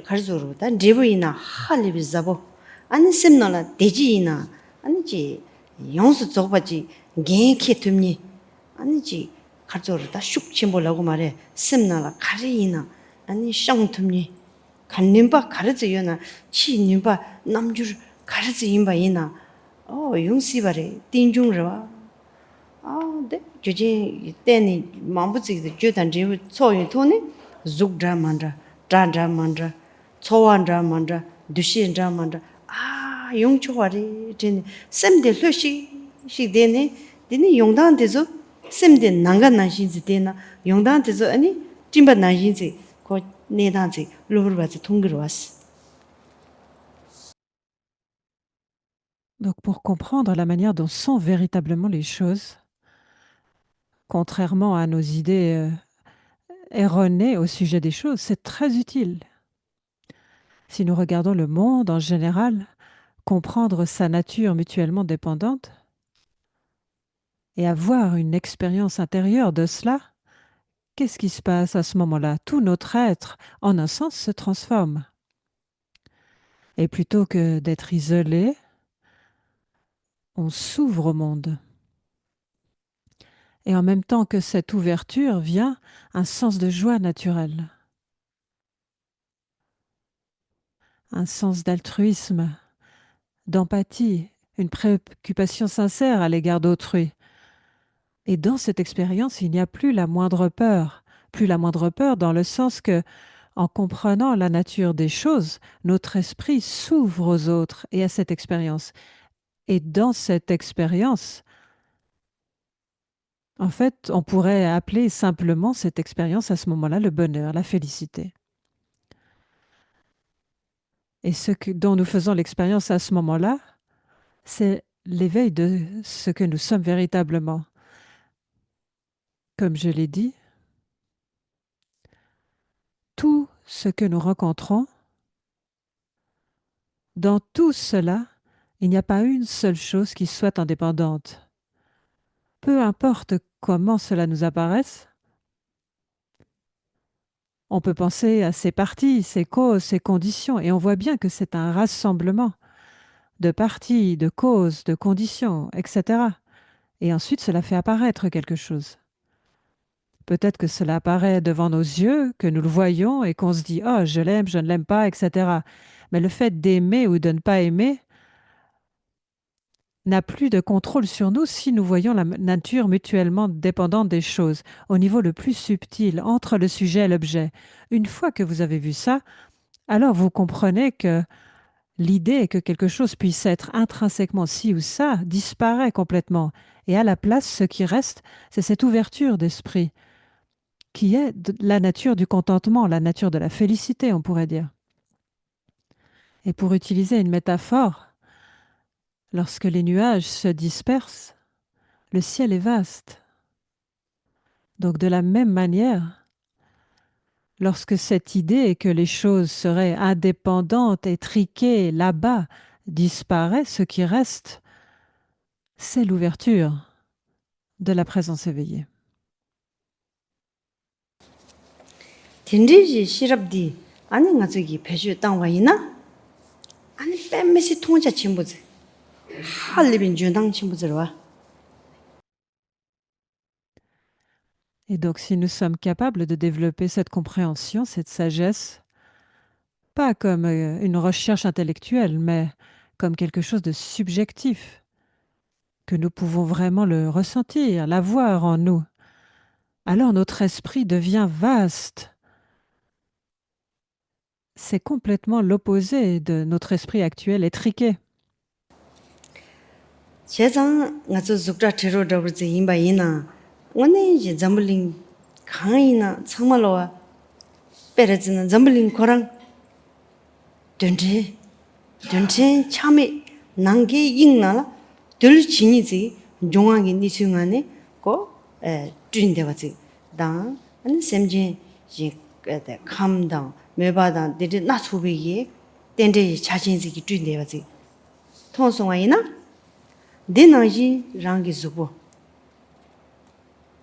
가르조로 단 리브이나 할리비 잡어. 아니 셈나라 대지이나 아니지 용수 저바지 갱케 tum니 아니지 가르조로 다슉 쳔보라고 말해. 셈나라 가리이나 아니 샹 tum니 간님바 가르즈요나 치님바 남주 가르즈임바 이나 용시바레 띵중르와 네 저제 때니 mam부지도 저단지 초유 토네 죽드라만다 드라드라만다 초완드라만다 두신드라만다 용초와리 진 셈데 hlö시 시데네 디니 용단데서 셈데 난간난신지 데나 용단데서 아니 찜바 난신지 고 내단지 로브르바지 통그러왔어. Donc pour comprendre la manière dont sont véritablement les choses, contrairement à nos idées erronées au sujet des choses, c'est très utile. Si nous regardons le monde en général, comprendre sa nature mutuellement dépendante et avoir une expérience intérieure de cela, qu'est-ce qui se passe à ce moment-là? Tout notre être, en un sens, se transforme. Et plutôt que d'être isolé, on s'ouvre au monde. Et en même temps que cette ouverture vient un sens de joie naturelle, un sens d'altruisme, d'empathie, une préoccupation sincère à l'égard d'autrui. Et dans cette expérience, il n'y a plus la moindre peur dans le sens que, en comprenant la nature des choses, notre esprit s'ouvre aux autres et à cette expérience. Et dans cette expérience, en fait, on pourrait appeler simplement cette expérience à ce moment-là le bonheur, la félicité. Et dont nous faisons l'expérience à ce moment-là, c'est l'éveil de ce que nous sommes véritablement. Comme je l'ai dit, tout ce que nous rencontrons, dans tout cela, il n'y a pas une seule chose qui soit indépendante. Peu importe comment cela nous apparaisse, on peut penser à ses parties, ses causes, ses conditions, et on voit bien que c'est un rassemblement de parties, de causes, de conditions, etc. Et ensuite, cela fait apparaître quelque chose. Peut-être que cela apparaît devant nos yeux, que nous le voyons et qu'on se dit « Oh, je l'aime, je ne l'aime pas, etc. » Mais le fait d'aimer ou de ne pas aimer n'a plus de contrôle sur nous si nous voyons la nature mutuellement dépendante des choses, au niveau le plus subtil, entre le sujet et l'objet. Une fois que vous avez vu ça, alors vous comprenez que l'idée que quelque chose puisse être intrinsèquement ci ou ça disparaît complètement. Et à la place, ce qui reste, c'est cette ouverture d'esprit, qui est la nature du contentement, la nature de la félicité, on pourrait dire. Et pour utiliser une métaphore, lorsque les nuages se dispersent, le ciel est vaste. Donc de la même manière, lorsque cette idée que les choses seraient indépendantes, étriquées là-bas, disparaît, ce qui reste, c'est l'ouverture de la présence éveillée. 딘리지 시럽디 아니 nga 저기 배주 땅 와이나 아니 뺨매시 통자 친구들 할리빈 준당 친구들 와 Et donc si nous sommes capables de développer cette compréhension, cette sagesse, pas comme une recherche intellectuelle, mais comme quelque chose de subjectif, que nous pouvons vraiment le ressentir, l'avoir en nous, alors notre esprit devient vaste. C'est complètement l'opposé de notre esprit actuel étriqué. 제장 nga 저 죽자 테러 더블지 임바이나 오늘 이제 잠블링 강이나 정말로 빼르지는 잠블링 거랑 던지 참에 난게 익나 들 진이지 종하게 니승하네 고에 뛴데가지 당 아니 샘진 지 감당 매바당 데리 나수비기 덴데 자신지기 뛴데가지 통송아이나 데나지 랑기 주보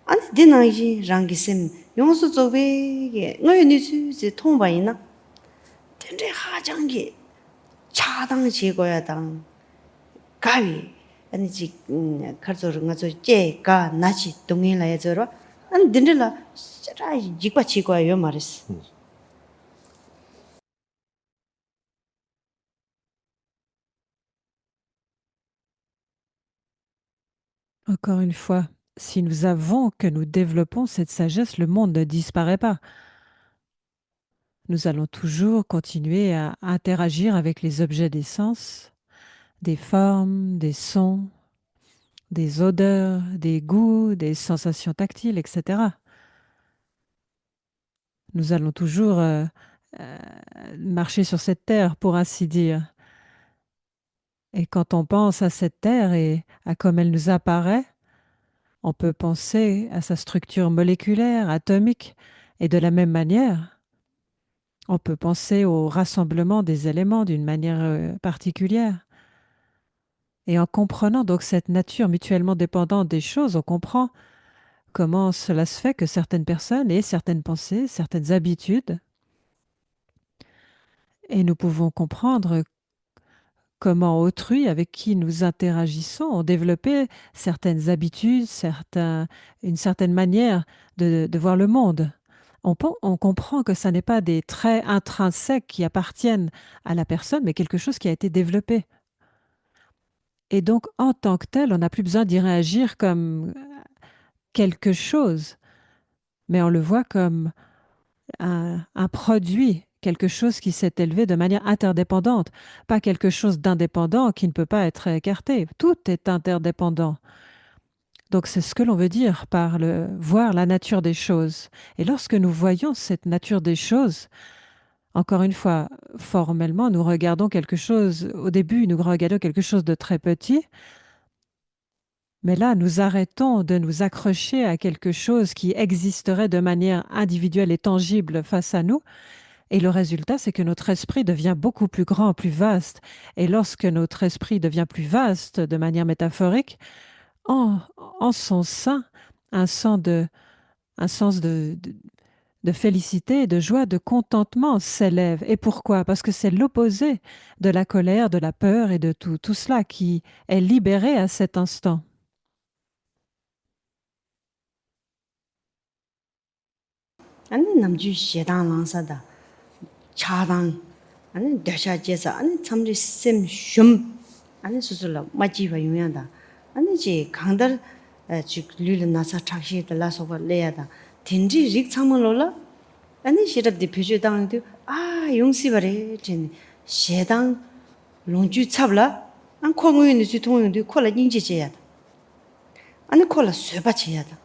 아니 데나지 랑기 셈 용수 조베게 너희 니지 통바이나 덴데 하장기 차당 제거야 당 가위 아니 지 카르조르 가서 제가 나치 동일라야 저러 아니 덴데라 짜라 지과 지과요 말했어. Encore une fois, si nous avons que nous développons cette sagesse, le monde ne disparaît pas. Nous allons toujours continuer à interagir avec les objets des sens, des formes, des sons, des odeurs, des goûts, des sensations tactiles, etc. Nous allons toujours marcher sur cette terre, pour ainsi dire. Et quand on pense à cette terre et à comme elle nous apparaît, on peut penser à sa structure moléculaire, atomique, et de la même manière, on peut penser au rassemblement des éléments d'une manière particulière. Et en comprenant donc cette nature mutuellement dépendante des choses, on comprend comment cela se fait que certaines personnes aient certaines pensées, certaines habitudes. Et nous pouvons comprendre comment autrui avec qui nous interagissons ont développé certaines habitudes, une certaine manière de voir le monde. On comprend que ce n'est pas des traits intrinsèques qui appartiennent à la personne, mais quelque chose qui a été développé. Et donc, en tant que tel, on n'a plus besoin d'y réagir comme quelque chose, mais on le voit comme un produit, quelque chose qui s'est élevé de manière interdépendante, pas quelque chose d'indépendant qui ne peut pas être écarté. Tout est interdépendant. Donc c'est ce que l'on veut dire par voir la nature des choses. Et lorsque nous voyons cette nature des choses, encore une fois, formellement, nous regardons quelque chose, au début, nous regardons quelque chose de très petit, Mais là, nous arrêtons de nous accrocher à quelque chose qui existerait de manière individuelle et tangible face à nous. Et le résultat, c'est que notre esprit devient beaucoup plus grand, plus vaste. Et lorsque notre esprit devient plus vaste de manière métaphorique, en, en son sein, un sens de félicité, de joie, de contentement s'élève. Et pourquoi? Parce que c'est l'opposé de la colère, de la peur et de tout cela qui est libéré à cet instant. 아니 남주 시당 랑사다 차당 아니 대샤제사 아니 참리 셈shum 아니 수술라 마지바 용야다 아니 지 강달 지 류르 나사 착시다 라소바 레야다 딘지 릭 참을로라 아니 시럽디 표주당도 아 용시바레 진 시당 롱주 잡라 안 콩우인이 주통인도 콜라 인지제야다 아니 콜라 쇠바제야다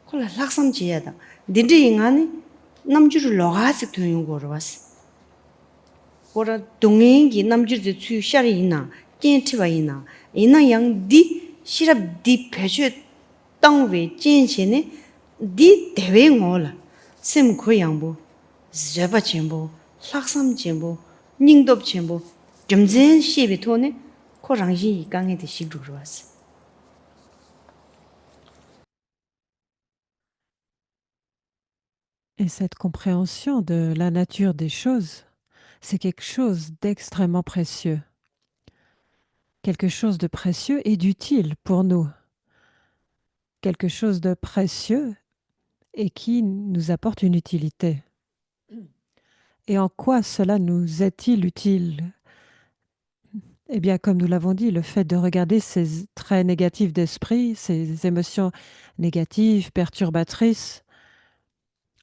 콜라 락삼제야다 딘지 인간이 남주를 로가식 되는 거로 왔어. 거라 동행기 남주들 추 샤리나 겐티바이나 이나 양디 시랍 디 배주 땅외 젠신에 디 대외ngol라 셈 고양보 저바 전보 락삼 전보 닝덥 전보 점전 시비 토네 코랑시 이강에 대 시루로 왔어. Et cette compréhension de la nature des choses, c'est quelque chose d'extrêmement précieux. Quelque chose de précieux et d'utile pour nous. Quelque chose de précieux et qui nous apporte une utilité. Et en quoi cela nous est-il utile? Eh bien, comme nous l'avons dit, le fait de regarder ces traits négatifs d'esprit, ces émotions négatives, perturbatrices,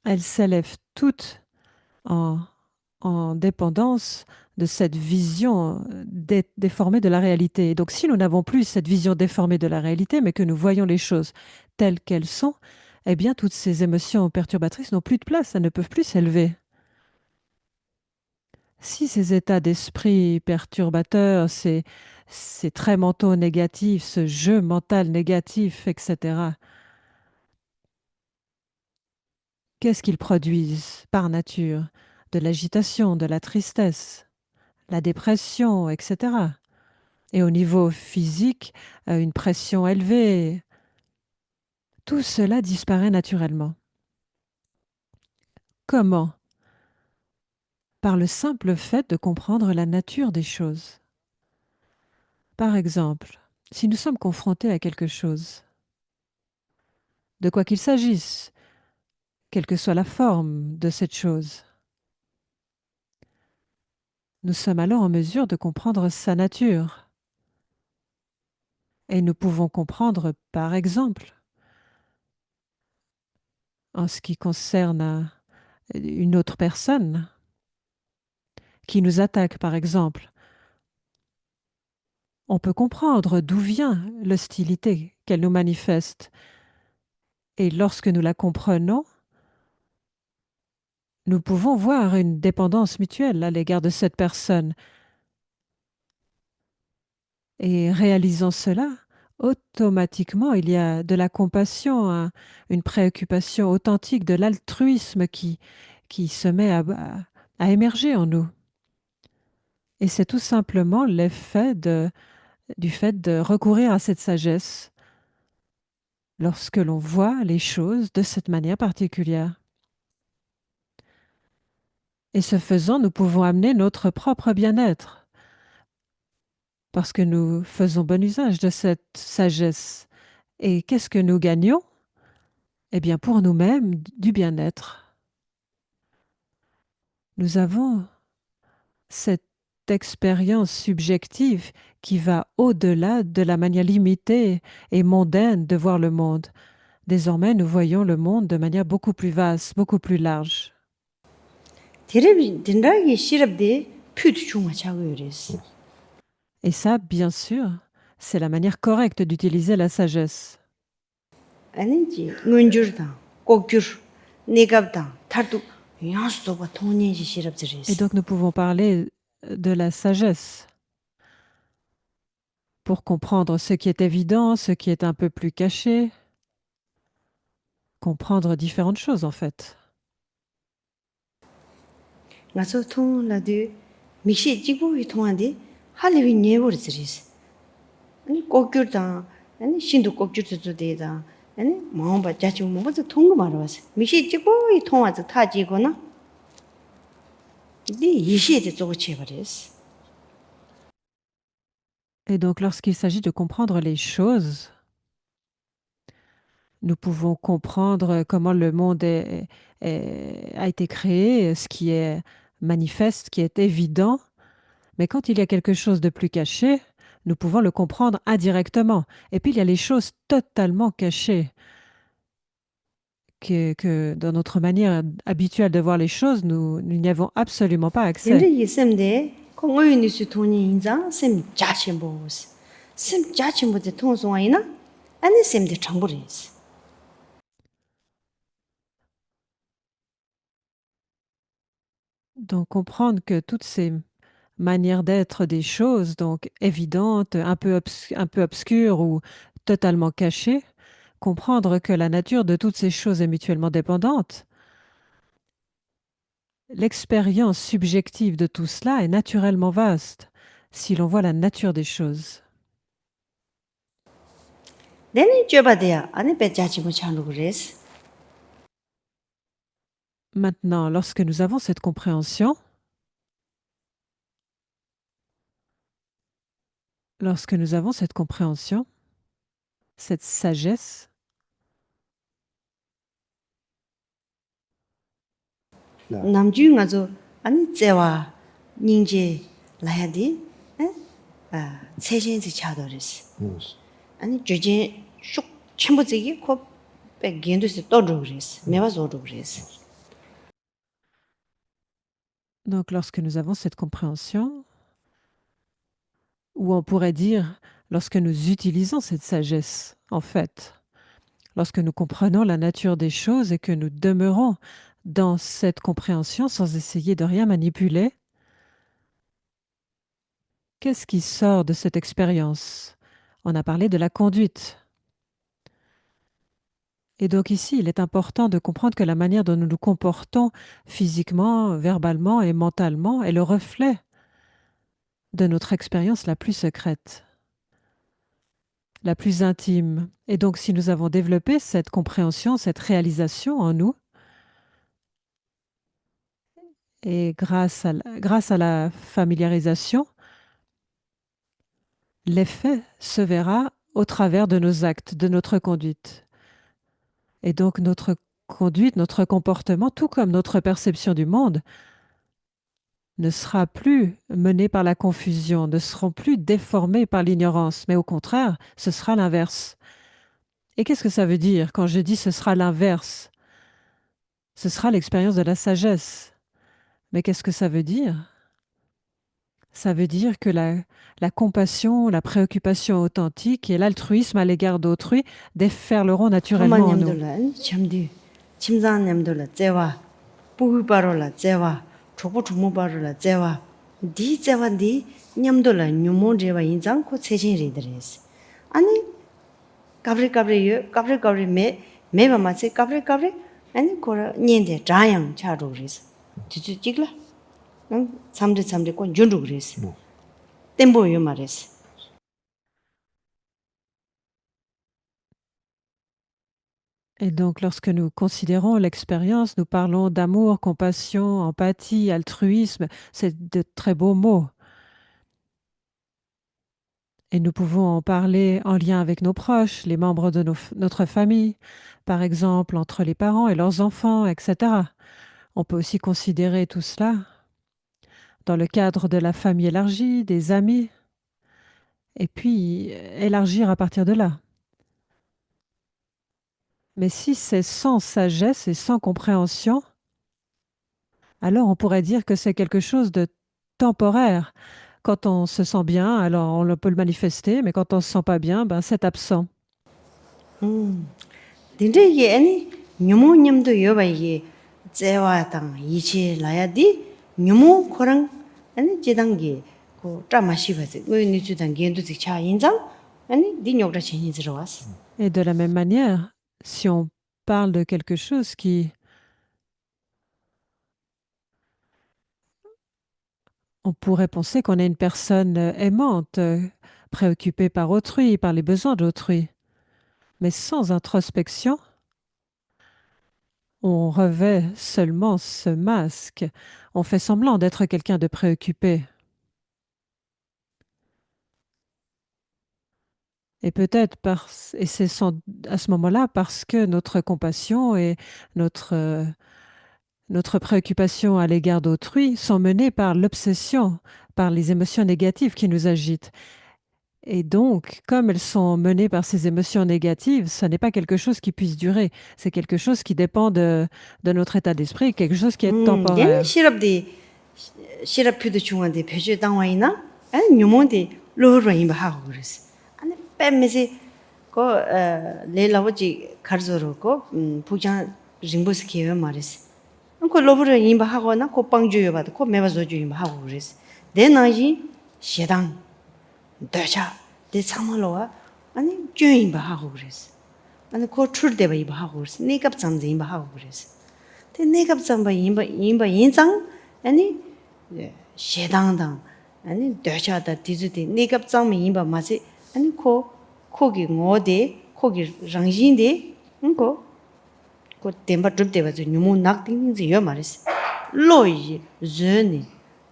elles s'élèvent toutes en dépendance de cette vision déformée de la réalité. Et donc, si nous n'avons plus cette vision déformée de la réalité, mais que nous voyons les choses telles qu'elles sont, eh bien, toutes ces émotions perturbatrices n'ont plus de place, elles ne peuvent plus s'élever. Si ces états d'esprit perturbateurs, ces traits mentaux négatifs, ce jeu mental négatif, etc., qu'est-ce qu'ils produisent par nature? De l'agitation, de la tristesse, la dépression, etc. Et au niveau physique, une pression élevée. Tout cela disparaît naturellement. Comment? Par le simple fait de comprendre la nature des choses. Par exemple, si nous sommes confrontés à quelque chose, de quoi qu'il s'agisse, quelle que soit la forme de cette chose, nous sommes alors en mesure de comprendre sa nature. Et nous pouvons comprendre, par exemple, en ce qui concerne une autre personne qui nous attaque, par exemple, on peut comprendre d'où vient l'hostilité qu'elle nous manifeste. Et lorsque nous la comprenons, nous pouvons voir une dépendance mutuelle à l'égard de cette personne. Et réalisant cela, automatiquement, il y a de la compassion, une préoccupation authentique, de l'altruisme qui se met à émerger en nous. Et c'est tout simplement l'effet du fait de recourir à cette sagesse lorsque l'on voit les choses de cette manière particulière. Et ce faisant, nous pouvons amener notre propre bien-être parce que nous faisons bon usage de cette sagesse. Et qu'est-ce que nous gagnons? Eh bien, pour nous-mêmes, du bien-être. Nous avons cette expérience subjective qui va au-delà de la manière limitée et mondaine de voir le monde. Désormais, nous voyons le monde de manière beaucoup plus vaste, beaucoup plus large. 딘라기 시럽디 퓨트 중화 차고 이랬어. Et ça, bien sûr, c'est la manière correcte d'utiliser la sagesse. 아니지 은줄다 꼭줄 네갑다 탈도 야수도가 통년시 시럽들이 Et donc, nous pouvons parler de la sagesse pour comprendre ce qui est évident, ce qui est un peu plus caché, comprendre différentes choses en fait. ngaso thong la de mishi jibu wi thongande halewi nyebor ziris ani kokgyur da ani shindu kokgyur zu de da ani maomba jachu mo ba thong ma ro mishi jibu wi thongwa zu ta ji go na di yishi de zo che bares. Et donc lorsqu'il s'agit de comprendre les choses, nous pouvons comprendre comment le monde a été créé, ce qui est manifeste, qui est évident. Mais quand il y a quelque chose de plus caché, nous pouvons le comprendre indirectement. Et puis il y a les choses totalement cachées, que dans notre manière habituelle de voir les choses, nous n'y avons absolument pas Dende accès. yisemde ko ngoy ni su thoni inza sem jachen bos. Sem jachen bo de thong so ina ani sem de chang boris. Donc comprendre que toutes ces manières d'être des choses, donc évidentes, un peu obscures ou totalement cachées, comprendre que la nature de toutes ces choses est mutuellement dépendante. L'expérience subjective de tout cela est naturellement vaste si l'on voit la nature des choses. Dene jobadea ani be jachi mo chan boris. Maintenant, lorsque nous avons cette compréhension, cette sagesse, 남주 ngazo ani zewa ningje layadi 세진지 차도리스. 아니 주제 슉 첨부지기 코백 gendusi 또르그리스. 메와 조르그리스. donc lorsque nous avons cette compréhension, ou on pourrait dire lorsque nous utilisons cette sagesse, en fait, lorsque nous comprenons la nature des choses et que nous demeurons dans cette compréhension sans essayer de rien manipuler, qu'est-ce qui sort de cette expérience? On a parlé de la conduite. Et donc ici, il est important de comprendre que la manière dont nous nous comportons physiquement, verbalement et mentalement est le reflet de notre expérience la plus secrète, la plus intime. Et donc si nous avons développé cette compréhension, cette réalisation en nous, et grâce à la familiarisation, l'effet se verra au travers de nos actes, de notre conduite. Et donc notre conduite, notre comportement, tout comme notre perception du monde, ne sera plus mené par la confusion, ne seront plus déformés par l'ignorance, mais au contraire, ce sera l'inverse. Et qu'est-ce que ça veut dire quand je dis ce sera l'inverse? Ce sera l'expérience de la sagesse. Mais qu'est-ce que ça veut dire? Ça veut dire que la compassion, la préoccupation authentique et l'altruisme à l'égard d'autrui déferleront naturellement en nous. 하마님들은 참디 침상님들은 제와 부위바로라 제와 초보 주무바로라 제와 디 제와디 냠들은 뉴몬제와 인장코 세진리들이스. 아니 까브리 메 메마마세 까브리 아니 코라 닌데 자양 차로리스. 지지 찍라. 응 삼데 권 준루그리스. 템보요 말이스. Et donc, lorsque nous considérons l'expérience, nous parlons d'amour, compassion, empathie, altruisme. C'est de très beaux mots. Et nous pouvons en parler en lien avec nos proches, les membres de notre famille, par exemple entre les parents et leurs enfants, etc. On peut aussi considérer tout cela dans le cadre de la famille élargie, des amis, et puis élargir à partir de là. Mais si c'est sans sagesse et sans compréhension, alors on pourrait dire que c'est quelque chose de temporaire. Quand on se sent bien, alors on peut le manifester, mais quand on ne se sent pas bien, ben c'est absent. 딘데게 아니 뉴모님도 여바이게 제와당 이치 라야디 뉴모 코랑 아니 제단게 고 짜마시바지 왜 니주단 겐두지 차 인장 아니 니녀가 진이지로 왔어. Et de la même manière, si on parle de quelque chose on pourrait penser qu'on est une personne aimante, préoccupée par autrui, par les besoins d'autrui. Mais sans introspection, on revêt seulement ce masque. On fait semblant d'être quelqu'un de préoccupé. Et peut-être et c'est à ce moment-là parce que notre compassion et notre préoccupation à l'égard d'autrui sont menées par l'obsession, par les émotions négatives qui nous agitent. Et donc, comme elles sont menées par ces émotions négatives, ce n'est pas quelque chose qui puisse durer. C'est quelque chose qui dépend de notre état d'esprit, quelque chose qui est 얘는 temporaire. 시럽피도 중한데 표주 당와이나 아니 녀몬데 로로인 하고 그랬어. 아니 뺨메세 고 레라워지 가르조로고 부장 링보스 기회 말했어. 그 로브를 임바 하거나 고 빵주여 봐도 고 매바조주 임바 하고 그랬어. 내 나이 시당 더샤 내 참말로와 아니 주임바 하고 그랬어. 아니 고 출대바 임바 하고 그랬어. 내가 잠재 임바 하고 그랬어. 대 내가 잠바 임바 인장 아니 시당당 아니 더샤다 디즈디 내가 잠바 임바 마세 아니 거기 어디 거기 랑진데 응고 그 템바 줍대바지 뉴모 낙딩지 여 말했어. 로이 즈니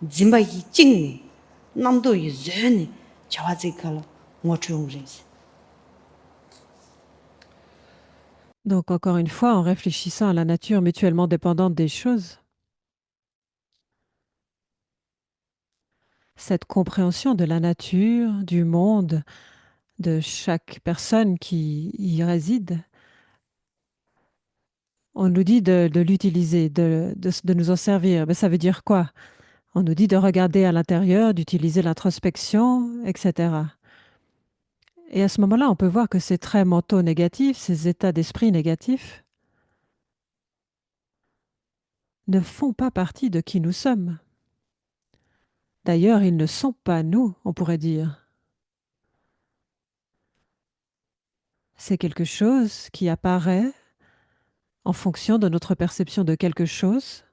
짐바기 찡니 남도이 즈니 자와지칼 모추웅레스. Donc, encore une fois, en réfléchissant à la nature mutuellement dépendante des choses, cette compréhension de la nature, du monde, de chaque personne qui y réside, on nous dit de l'utiliser, de nous en servir. Mais ça veut dire quoi? On nous dit de regarder à l'intérieur, d'utiliser l'introspection, etc. Et à ce moment-là, on peut voir que ces traits mentaux négatifs, ces états d'esprit négatifs, ne font pas partie de qui nous sommes. D'ailleurs, ils ne sont pas nous, on pourrait dire. C'est quelque chose qui apparaît en fonction de notre perception de quelque chose,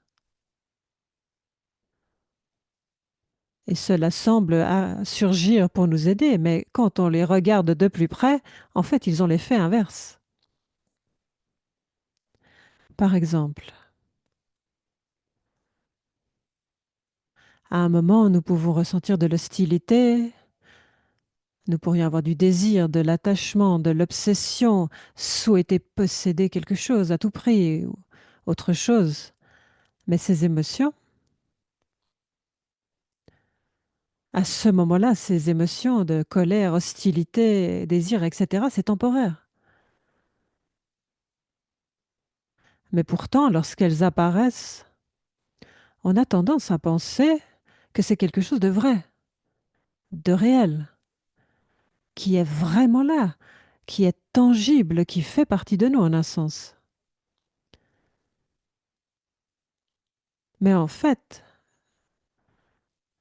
et cela semble surgir pour nous aider, mais quand on les regarde de plus près, en fait, ils ont l'effet inverse. Par exemple, à un moment, nous pouvons ressentir de l'hostilité, nous pourrions avoir du désir, de l'attachement, de l'obsession, souhaiter posséder quelque chose à tout prix, ou autre chose. Mais ces émotions, à ce moment-là, ces émotions de colère, hostilité, désir, etc., c'est temporaire. Mais pourtant, lorsqu'elles apparaissent, on a tendance à penser que c'est quelque chose de vrai, de réel, qui est vraiment là, qui est tangible, qui fait partie de nous en un sens. Mais en fait,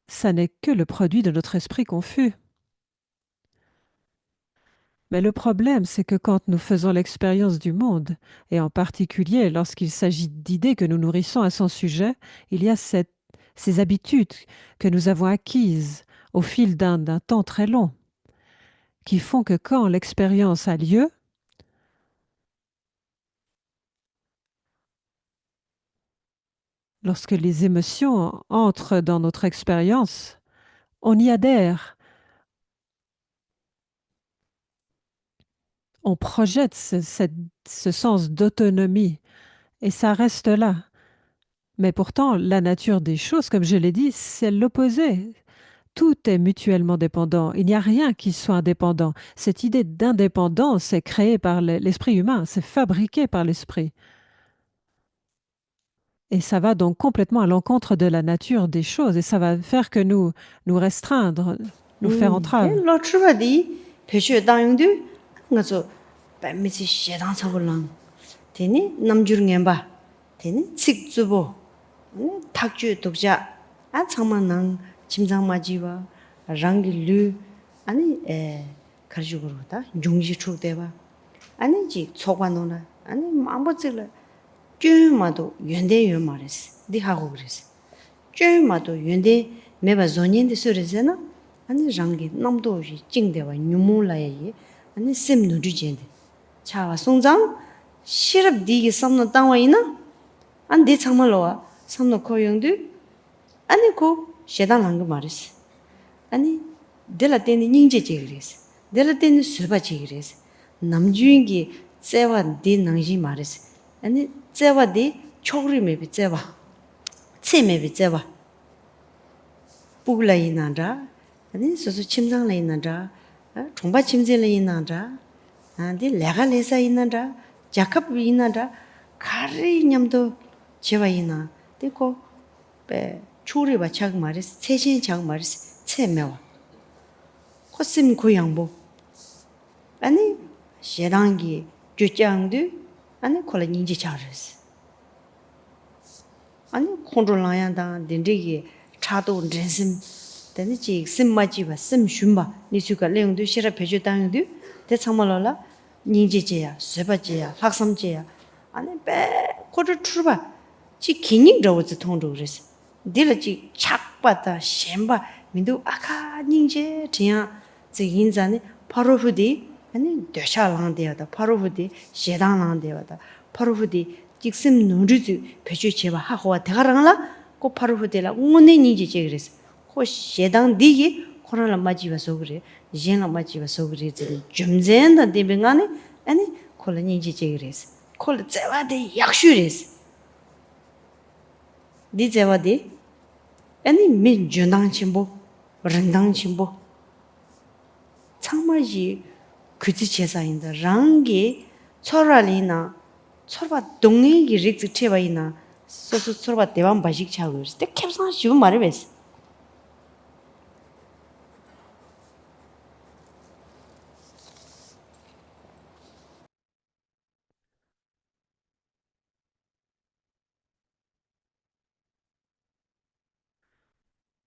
ça n'est que le produit de notre esprit confus. Mais le problème, c'est que quand nous faisons l'expérience du monde, et en particulier lorsqu'il s'agit d'idées que nous nourrissons à son sujet, il y a ces habitudes que nous avons acquises au fil d'un temps très long, qui font que quand l'expérience a lieu, lorsque les émotions entrent dans notre expérience, on y adhère. On projette ce sens d'autonomie et ça reste là. Mais pourtant, la nature des choses, comme je l'ai dit, c'est l'opposé. Tout est mutuellement dépendant. Il n'y a rien qui soit indépendant. Cette idée d'indépendance est créée par l'esprit humain, c'est fabriqué par l'esprit. Et ça va donc complètement à l'encontre de la nature des choses et ça va faire que nous restreindre, nous faire entrave. 로츠바디 표시에 당용도 가서 뺨미지 시당 사고랑 되니 남주릉에 봐 되니 직주보 탁주 독자 아 정말 난 짐상 맞이와 rangi lu 아니 가지고 그러다 중지 축대봐 아니 지 초관노나 아니 아무것을 쯤마도 연대요 말했어 네 하고 그랬어 쯤마도 연대 매바 존인데 소리잖아 아니 랑기 남도지 찡대와 뉴몰라야이 아니 셈 누르젠데 차와 송장 시럽 디게 삼노 땅와이나 안데 참말로와 삼노 코용도 아니 고 셰단한 거 말했어 아니 데라 때는 닝제제 그랬어 데라 때는 수바제 그랬어 남주인기 째와 디 낭지 말했어 아니 째와 디 초그리메비 째와 체메비 째와 부글라이나다 아니 소소 침상라이나다 총바 침제라이나다 아디 레갈레사 있나다 자캅 있나다 가리 냠도 제와이나 데고 베 초리바 작 말했어 세신 작 말했어 체메와 코심 고양보 아니 셰랑기 주장도 아니 콜라닌지 잘했어 아니 콘트롤라야다 딘디기 차도 렌심 데니지 심마지바 심슌바 니수가 레용도 시라 배주 당도 대참말라 닌지제야 쇠바제야 학삼제야 아니 배 코르 출바 지 기닝 저워지 통도 그랬어 딜지 착바다 셴바 민도 아카 닌제 지야 지인자네 바로후디 아니 되샤랑데야다 바로후디 셰당랑데야다 바로후디 직심 누르지 배주 제바 하고와 대가랑라 고 바로후디라 오네 닌지제 그랬어 고 셰당 디기 코로나 맞이와서 그래 제가 맞이와서 그래 좀젠다 데빙하네 아니 콜라니지제 그랬어 콜 제와데 약슈레스 디 제와데 아니 민 준당 침보 런당 침보 참마지 그지 제사인다 랑게 철알이나 철바 동행이 릭스 체바이나 소소 철바 대왕 바식 차고 있을 때 캡상 쉬운 말을 했어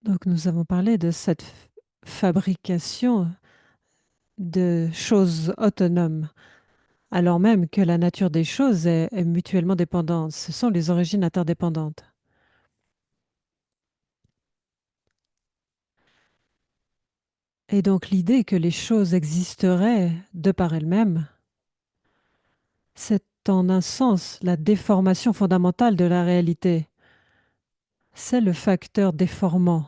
Donc nous avons parlé de cette fabrication de choses autonomes, alors même que la nature des choses est mutuellement dépendante. Ce sont les origines interdépendantes. Et donc l'idée que les choses existeraient de par elles-mêmes, c'est en un sens la déformation fondamentale de la réalité. C'est le facteur déformant.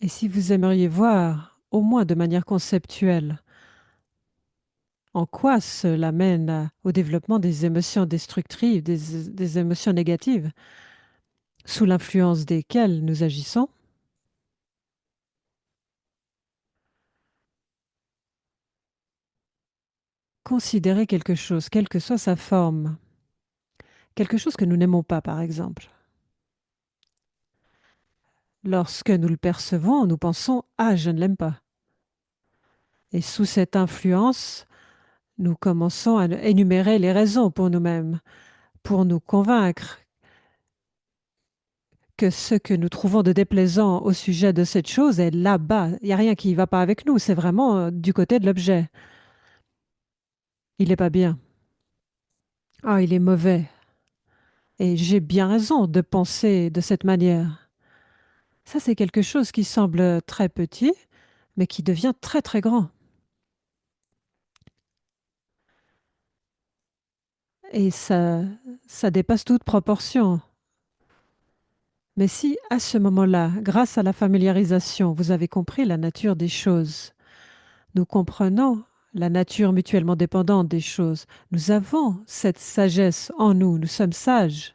Et si vous aimeriez voir, au moins de manière conceptuelle, en quoi cela mène au développement des émotions destructives, des émotions négatives, sous l'influence desquelles nous agissons, considérez quelque chose, quelle que soit sa forme, quelque chose que nous n'aimons pas, par exemple. Lorsque nous le percevons, nous pensons « Ah, je ne l'aime pas ». Et sous cette influence, nous commençons à énumérer les raisons pour nous-mêmes, pour nous convaincre que ce que nous trouvons de déplaisant au sujet de cette chose est là-bas. Il n'y a rien qui ne va pas avec nous, c'est vraiment du côté de l'objet. Il n'est pas bien. Ah, il est mauvais. Et j'ai bien raison de penser de cette manière. Ça, c'est quelque chose qui semble très petit, mais qui devient très très grand. Et ça dépasse toute proportion. Mais si, à ce moment-là, grâce à la familiarisation, vous avez compris la nature des choses, nous comprenons la nature mutuellement dépendante des choses, nous avons cette sagesse en nous, nous sommes sages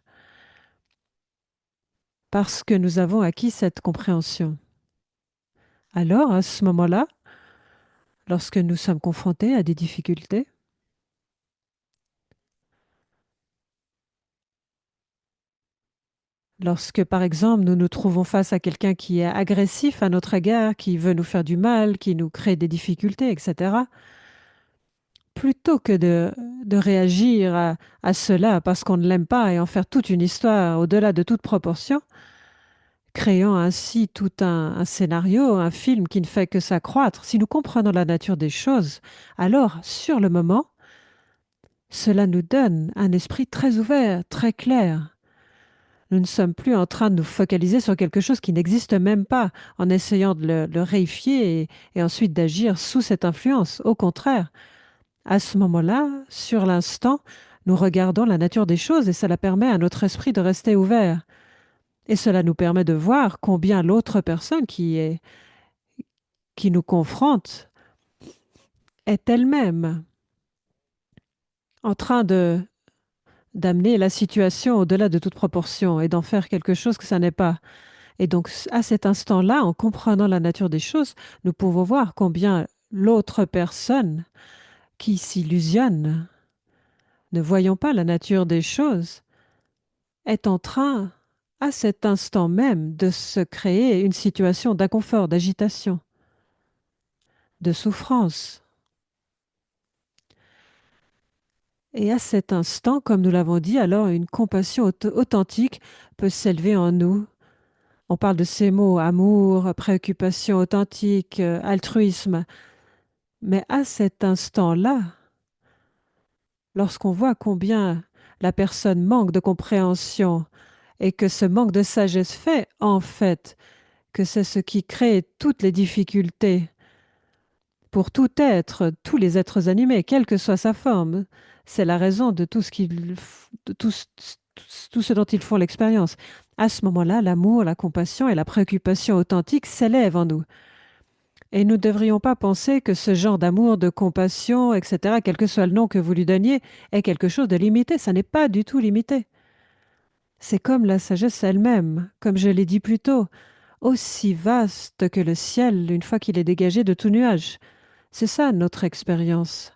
parce que nous avons acquis cette compréhension. Alors, à ce moment-là, lorsque nous sommes confrontés à des difficultés, lorsque, par exemple, nous nous trouvons face à quelqu'un qui est agressif à notre égard, qui veut nous faire du mal, qui nous crée des difficultés, etc., plutôt que de réagir à cela parce qu'on ne l'aime pas et en faire toute une histoire au-delà de toute proportion, créant ainsi tout un scénario, un film qui ne fait que s'accroître. Si nous comprenons la nature des choses, alors, sur le moment, cela nous donne un esprit très ouvert, très clair. Nous ne sommes plus en train de nous focaliser sur quelque chose qui n'existe même pas, en essayant de le réifier et ensuite d'agir sous cette influence. Au contraire, à ce moment-là, sur l'instant, nous regardons la nature des choses et cela permet à notre esprit de rester ouvert. Et cela nous permet de voir combien l'autre personne qui nous confronte est elle-même en train d'amener la situation au-delà de toute proportion et d'en faire quelque chose que ça n'est pas. Et donc, à cet instant-là, en comprenant la nature des choses, nous pouvons voir combien l'autre personne qui s'illusionne, ne voyant pas la nature des choses, est en train, à cet instant même, de se créer une situation d'inconfort, d'agitation, de souffrance. Et à cet instant, comme nous l'avons dit, alors une compassion authentique peut s'élever en nous. On parle de ces mots, amour, préoccupation authentique, altruisme. Mais à cet instant-là, lorsqu'on voit combien la personne manque de compréhension et que ce manque de sagesse fait, en fait, que c'est ce qui crée toutes les difficultés pour tout être, tous les êtres animés, quelle que soit sa forme. C'est la raison de tout tout ce dont ils font l'expérience. À ce moment-là, l'amour, la compassion et la préoccupation authentique s'élèvent en nous. Et nous ne devrions pas penser que ce genre d'amour, de compassion, etc., quel que soit le nom que vous lui donniez, est quelque chose de limité. Ça n'est pas du tout limité. C'est comme la sagesse elle-même, comme je l'ai dit plus tôt, aussi vaste que le ciel une fois qu'il est dégagé de tout nuage. C'est ça notre expérience.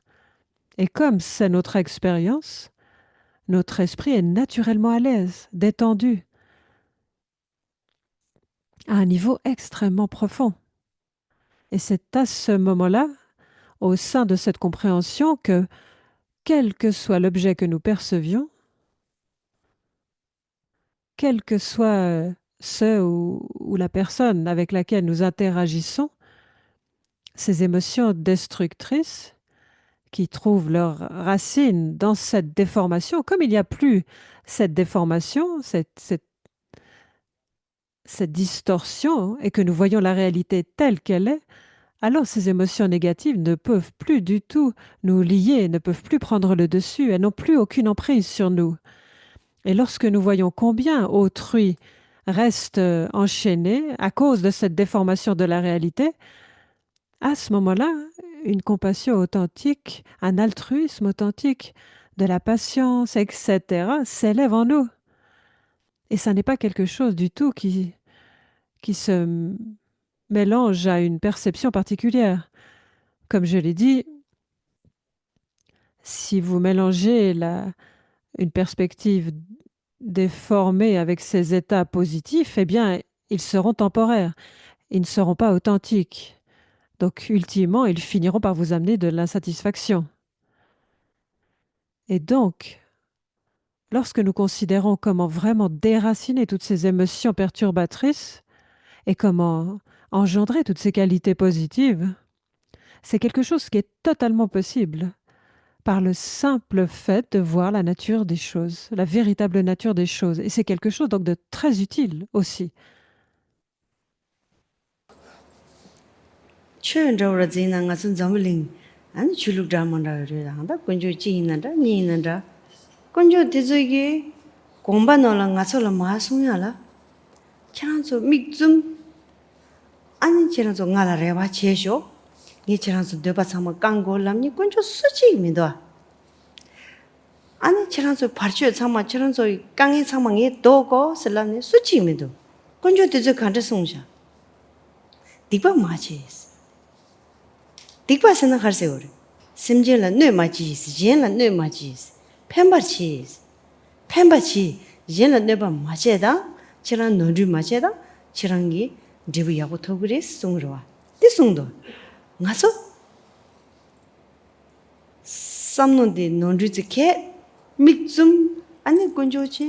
Et comme c'est notre expérience, notre esprit est naturellement à l'aise, détendu, à un niveau extrêmement profond. Et c'est à ce moment-là, au sein de cette compréhension, que, quel que soit l'objet que nous percevions, quel que soit ce ou la personne avec laquelle nous interagissons, ces émotions destructrices qui trouvent leur racine dans cette déformation, comme il n'y a plus cette déformation, cette distorsion, et que nous voyons la réalité telle qu'elle est, alors ces émotions négatives ne peuvent plus du tout nous lier, ne peuvent plus prendre le dessus, elles n'ont plus aucune emprise sur nous. Et lorsque nous voyons combien autrui reste enchaîné à cause de cette déformation de la réalité, à ce moment-là, une compassion authentique, un altruisme authentique, de la patience, etc., s'élève en nous. Et ça n'est pas quelque chose du tout qui se mélange à une perception particulière. Comme je l'ai dit, si vous mélangez une perspective déformée avec ces états positifs, eh bien, ils seront temporaires. Ils ne seront pas authentiques. Donc, ultimement, ils finiront par vous amener de l'insatisfaction. Et donc, lorsque nous considérons comment vraiment déraciner toutes ces émotions perturbatrices et comment engendrer toutes ces qualités positives, c'est quelque chose qui est totalement possible par le simple fait de voir la nature des choses, la véritable nature des choses. Et c'est quelque chose donc de très utile aussi. Chön rawra zina nga sun zamling an chuluk dramanda re da kunjo chi na da ni na da kunjo tezo ge gomba no la nga so la ma sung ya la chang so mik zum an chang so nga la re ba che sho ni chang so de ba sama kang go lam ni kunjo su chi mi do an chang so par che sama chang so kang yi sama nge do go se la ni su chi mi do kunjo tezo kan de sung sha diba ma che Dikpa sana kharse gore. Simjen la nö ma chi is, jen la nö ma chi is. Pemba chi is. Pemba chi, jen la nö ba ma che da, chirang nönru ma che da, chirangi dribu yabu togure sungruwa. Di sungdo. Nga so? Samno di nönru zi ke, mik zum, ane gunjo che,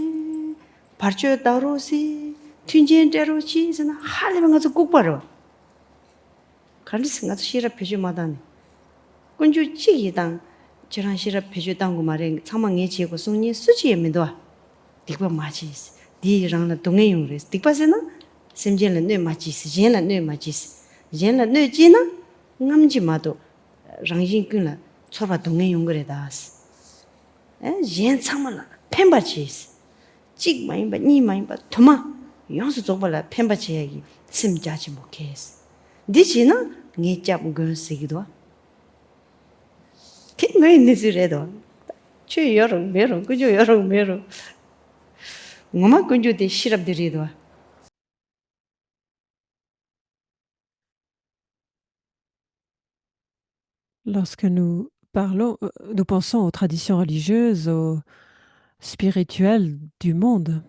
parcho daro si, 튠젠 때로치 있으나 할리면 가서 꼭 봐라. 갈리스 가서 시럽 해줘 마다네. 군주 치기당 저런 시럽 해줘 당고 말에 상망에 지고 송니 수지에 믿어. 딕바 마치스. 디랑나 동해용레스. 딕바세나 셈젤은 뇌 마치스. 젠은 뇌 마치스. 젠은 뇌 지나 ngamji mado rangjin kunla choba dongen yongre das yen chamala pemba chis chik mai ba ni mai ba thoma yongsu zobala pemba cheyagi simjaji mokes dichina nge chap gun sigidwa ke ngai niziredo che yorong merong kujo yorong merong ngoma kunjo de shirab diridwa. Lorsque nous parlons, nous pensons aux traditions religieuses, aux spirituels du monde.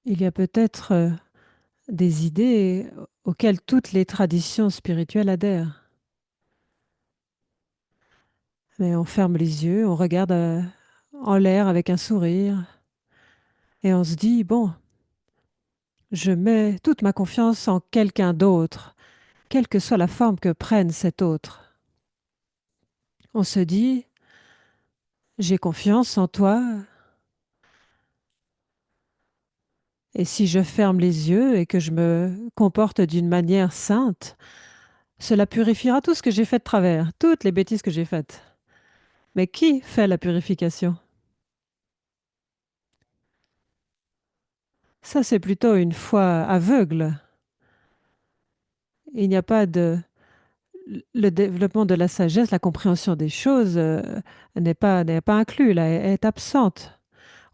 Il y a peut-être des idées auxquelles toutes les traditions spirituelles adhèrent. Mais on ferme les yeux, on regarde en l'air avec un sourire et on se dit, bon, je mets toute ma confiance en quelqu'un d'autre, quelle que soit la forme que prenne cet autre. On se dit, j'ai confiance en toi, et si je ferme les yeux et que je me comporte d'une manière sainte, cela purifiera tout ce que j'ai fait de travers, toutes les bêtises que j'ai faites. Mais qui fait la purification? Ça, c'est plutôt une foi aveugle. Il n'y a pas de... Le développement de la sagesse, la compréhension des choses n'est pas inclus, là, est absente.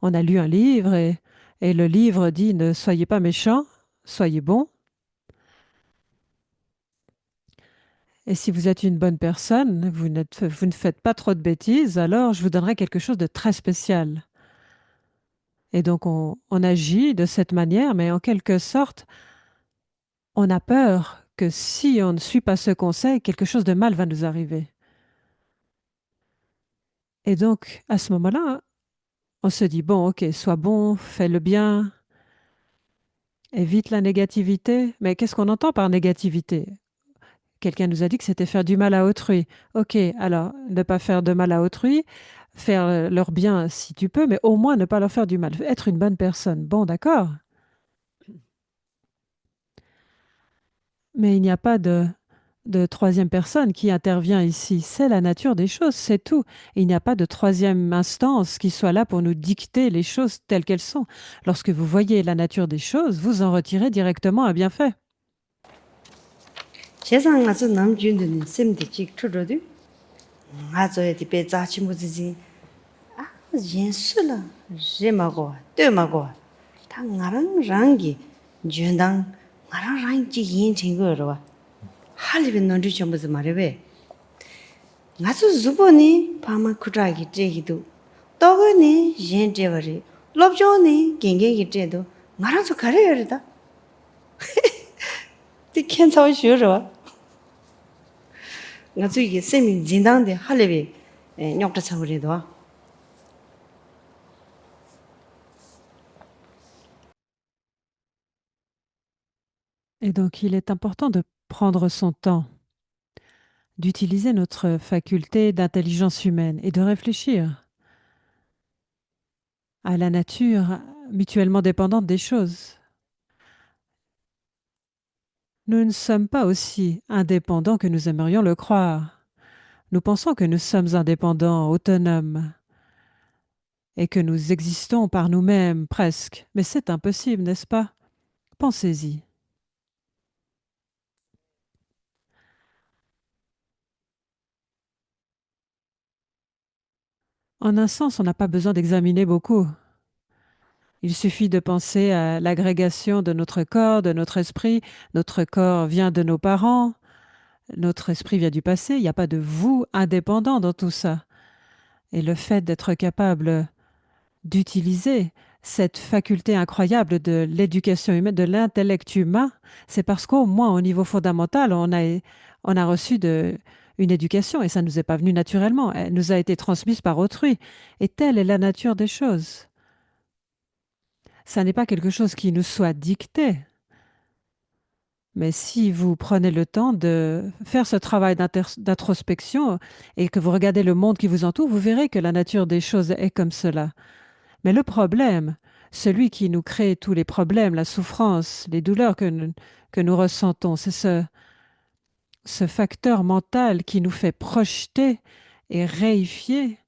On a lu un livre et le livre dit ne soyez pas méchants, soyez bons. Et si vous êtes une bonne personne, vous ne faites pas trop de bêtises, alors je vous donnerai quelque chose de très spécial. Et donc on agit de cette manière, mais en quelque sorte, on a peur que si on ne suit pas ce conseil, quelque chose de mal va nous arriver. Et donc, à ce moment-là, on se dit, bon, ok, sois bon, fais le bien, évite la négativité. Mais qu'est-ce qu'on entend par négativité? Quelqu'un nous a dit que c'était faire du mal à autrui. Ok, alors ne pas faire de mal à autrui, faire leur bien si tu peux, mais au moins ne pas leur faire du mal. Être une bonne personne. Bon, d'accord. Mais il n'y a pas de troisième personne qui intervient ici. C'est la nature des choses, c'est tout. Il n'y a pas de troisième instance qui soit là pour nous dicter les choses telles qu'elles sont. Lorsque vous voyez la nature des choses, vous en retirez directement un bienfait. 세상 가서 남준들은 쌤들 직 틀어도 아저에 뒤에 자치 못지 아 연수라 제마고 뜨마고 다 나랑 랑기 준당 나랑 랑지 인생 거로 할리비 논지 좀 무슨 말해 왜 나서 주보니 파마 쿠라기 제기도 떠거니 옌제버리 럽조니 갱갱이 제도 나랑서 가려야다 이 괜찮아 쉬어라 nga zui ge semi jindang de halewe nyok ta chawre do. Et donc, il est important de prendre son temps, d'utiliser notre faculté d'intelligence humaine et de réfléchir à la nature mutuellement dépendante des choses. Nous ne sommes pas aussi indépendants que nous aimerions le croire. Nous pensons que nous sommes indépendants, autonomes, et que nous existons par nous-mêmes presque. Mais c'est impossible, n'est-ce pas? Pensez-y. En un sens, on n'a pas besoin d'examiner beaucoup. Il suffit de penser à l'agrégation de notre corps, de notre esprit. Notre corps vient de nos parents, notre esprit vient du passé. Il n'y a pas de vous indépendant dans tout ça. Et le fait d'être capable d'utiliser cette faculté incroyable de l'éducation humaine, de l'intellect humain, c'est parce qu'au moins au niveau fondamental, on a reçu une éducation et ça ne nous est pas venu naturellement. Elle nous a été transmise par autrui. Et telle est la nature des choses. Ça n'est pas quelque chose qui nous soit dicté. Mais si vous prenez le temps de faire ce travail d'introspection et que vous regardez le monde qui vous entoure, vous verrez que la nature des choses est comme cela. Mais le problème, celui qui nous crée tous les problèmes, la souffrance, les douleurs que nous ressentons, c'est ce facteur mental qui nous fait projeter et réifier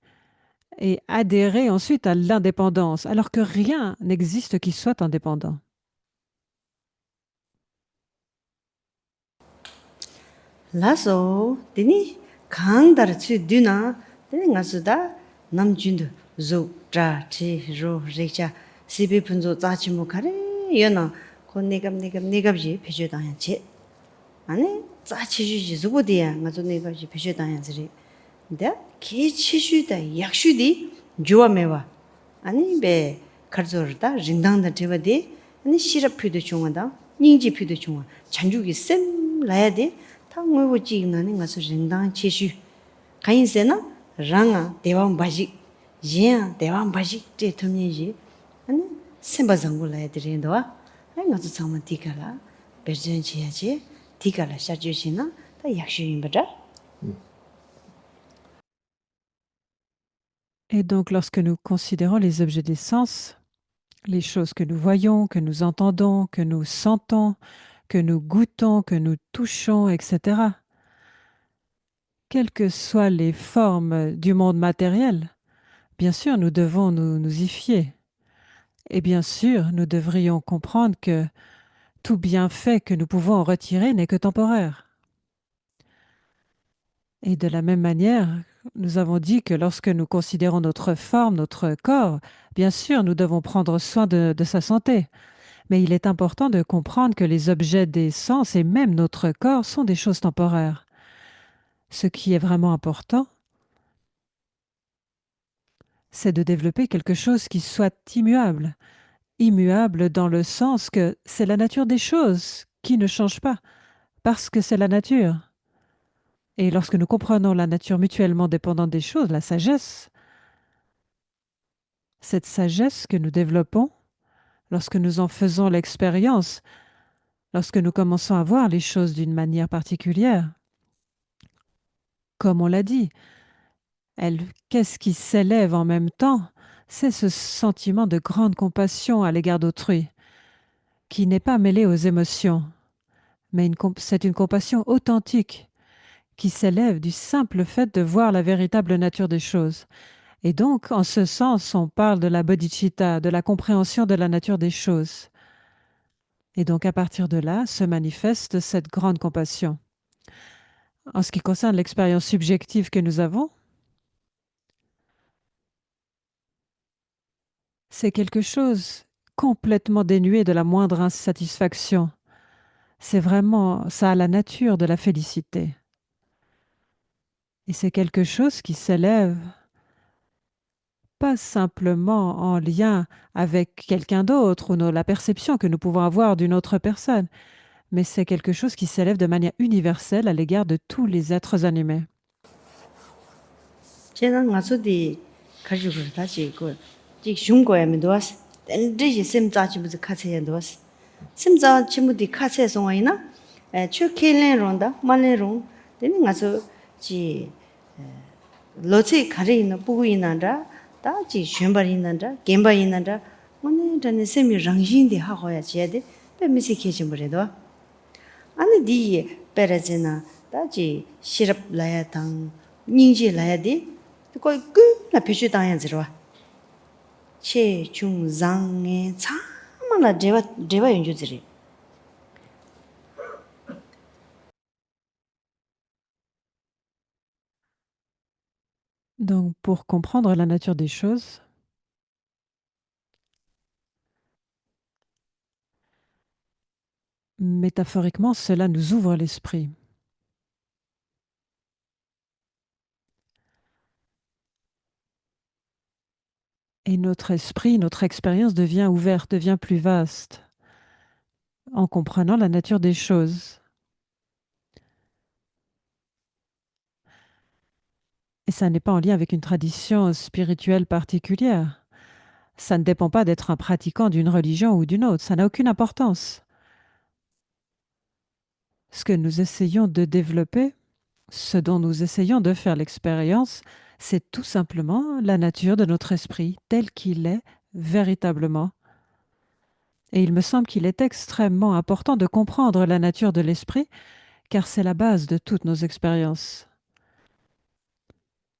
et adhérer ensuite à l'indépendance, alors que rien n'existe qui soit indépendant. 라서 되니 강다르 치 뒤나 되니 가서다 남준도 조자치로 레자 시비 분조 자치모 가래 여나 고 내갑지 배주당야지 아니 자치주지 누구디야 가서 내갑지 배주당야지 근데 기치주다 약슈디 주와메와 아니 배 가르저다 링당다 되버디 아니 시럽피도 중하다 닝지피도 중하 잔주기 쌤 라야디 당외고 지나는 가서 링당 치슈 가인세나 랑아 대왕 바지 예 대왕 바지 제 tum이지 아니 셈바장고 라야 되는도와 아니 가서 정말 디가라 베전지야지 디가라 샤주시나 다 약슈인 버다. Et donc, lorsque nous considérons les objets des sens, les choses que nous voyons, que nous entendons, que nous sentons, que nous goûtons, que nous touchons, etc., quelles que soient les formes du monde matériel, bien sûr, nous devons nous y fier. Et bien sûr, nous devrions comprendre que tout bienfait que nous pouvons en retirer n'est que temporaire. Et de la même manière, nous avons dit que lorsque nous considérons notre forme, notre corps, bien sûr, nous devons prendre soin de sa santé. Mais il est important de comprendre que les objets des sens et même notre corps sont des choses temporaires. Ce qui est vraiment important, c'est de développer quelque chose qui soit immuable. Immuable dans le sens que c'est la nature des choses qui ne change pas, parce que c'est la nature. Et lorsque nous comprenons la nature mutuellement dépendante des choses, la sagesse, cette sagesse que nous développons, lorsque nous en faisons l'expérience, lorsque nous commençons à voir les choses d'une manière particulière, comme on l'a dit, qu'est-ce qui s'élève en même temps? C'est ce sentiment de grande compassion à l'égard d'autrui, qui n'est pas mêlé aux émotions, mais c'est une compassion authentique qui s'élève du simple fait de voir la véritable nature des choses. Et donc, en ce sens, on parle de la bodhicitta, de la compréhension de la nature des choses. Et donc, à partir de là, se manifeste cette grande compassion. En ce qui concerne l'expérience subjective que nous avons, c'est quelque chose complètement dénué de la moindre insatisfaction. C'est vraiment, ça a la nature de la félicité. Et c'est quelque chose qui s'élève pas simplement en lien avec quelqu'un d'autre ou la perception que nous pouvons avoir d'une autre personne, mais c'est quelque chose qui s'élève de manière universelle à l'égard de tous les êtres animés. 제가 가서디 가지고 다시 그 중고에 도와서 땡지지 셈자지부터 카세에 도와서 셈자 지무디 카세 송아이나 추켈렌론다 말레론 되는 가서 지 로체 가리나 부구이나다 다지 쉔바리나다 겜바이나다 오늘 전에 셈이 랑신데 하고야 지야데 빼미시 계지므래도 아니 디 베레제나 다지 시럽 라야당 닝지 라야데 거의 끝나 표시 당연지로 최중장에 참마나 제바 연주들이 Donc, pour comprendre la nature des choses, métaphoriquement, cela nous ouvre l'esprit. Et notre esprit, notre expérience devient ouverte, devient plus vaste en comprenant la nature des choses. Et ça n'est pas en lien avec une tradition spirituelle particulière. Ça ne dépend pas d'être un pratiquant d'une religion ou d'une autre. Ça n'a aucune importance. Ce que nous essayons de développer, ce dont nous essayons de faire l'expérience, c'est tout simplement la nature de notre esprit tel qu'il est véritablement. Et il me semble qu'il est extrêmement important de comprendre la nature de l'esprit, car c'est la base de toutes nos expériences.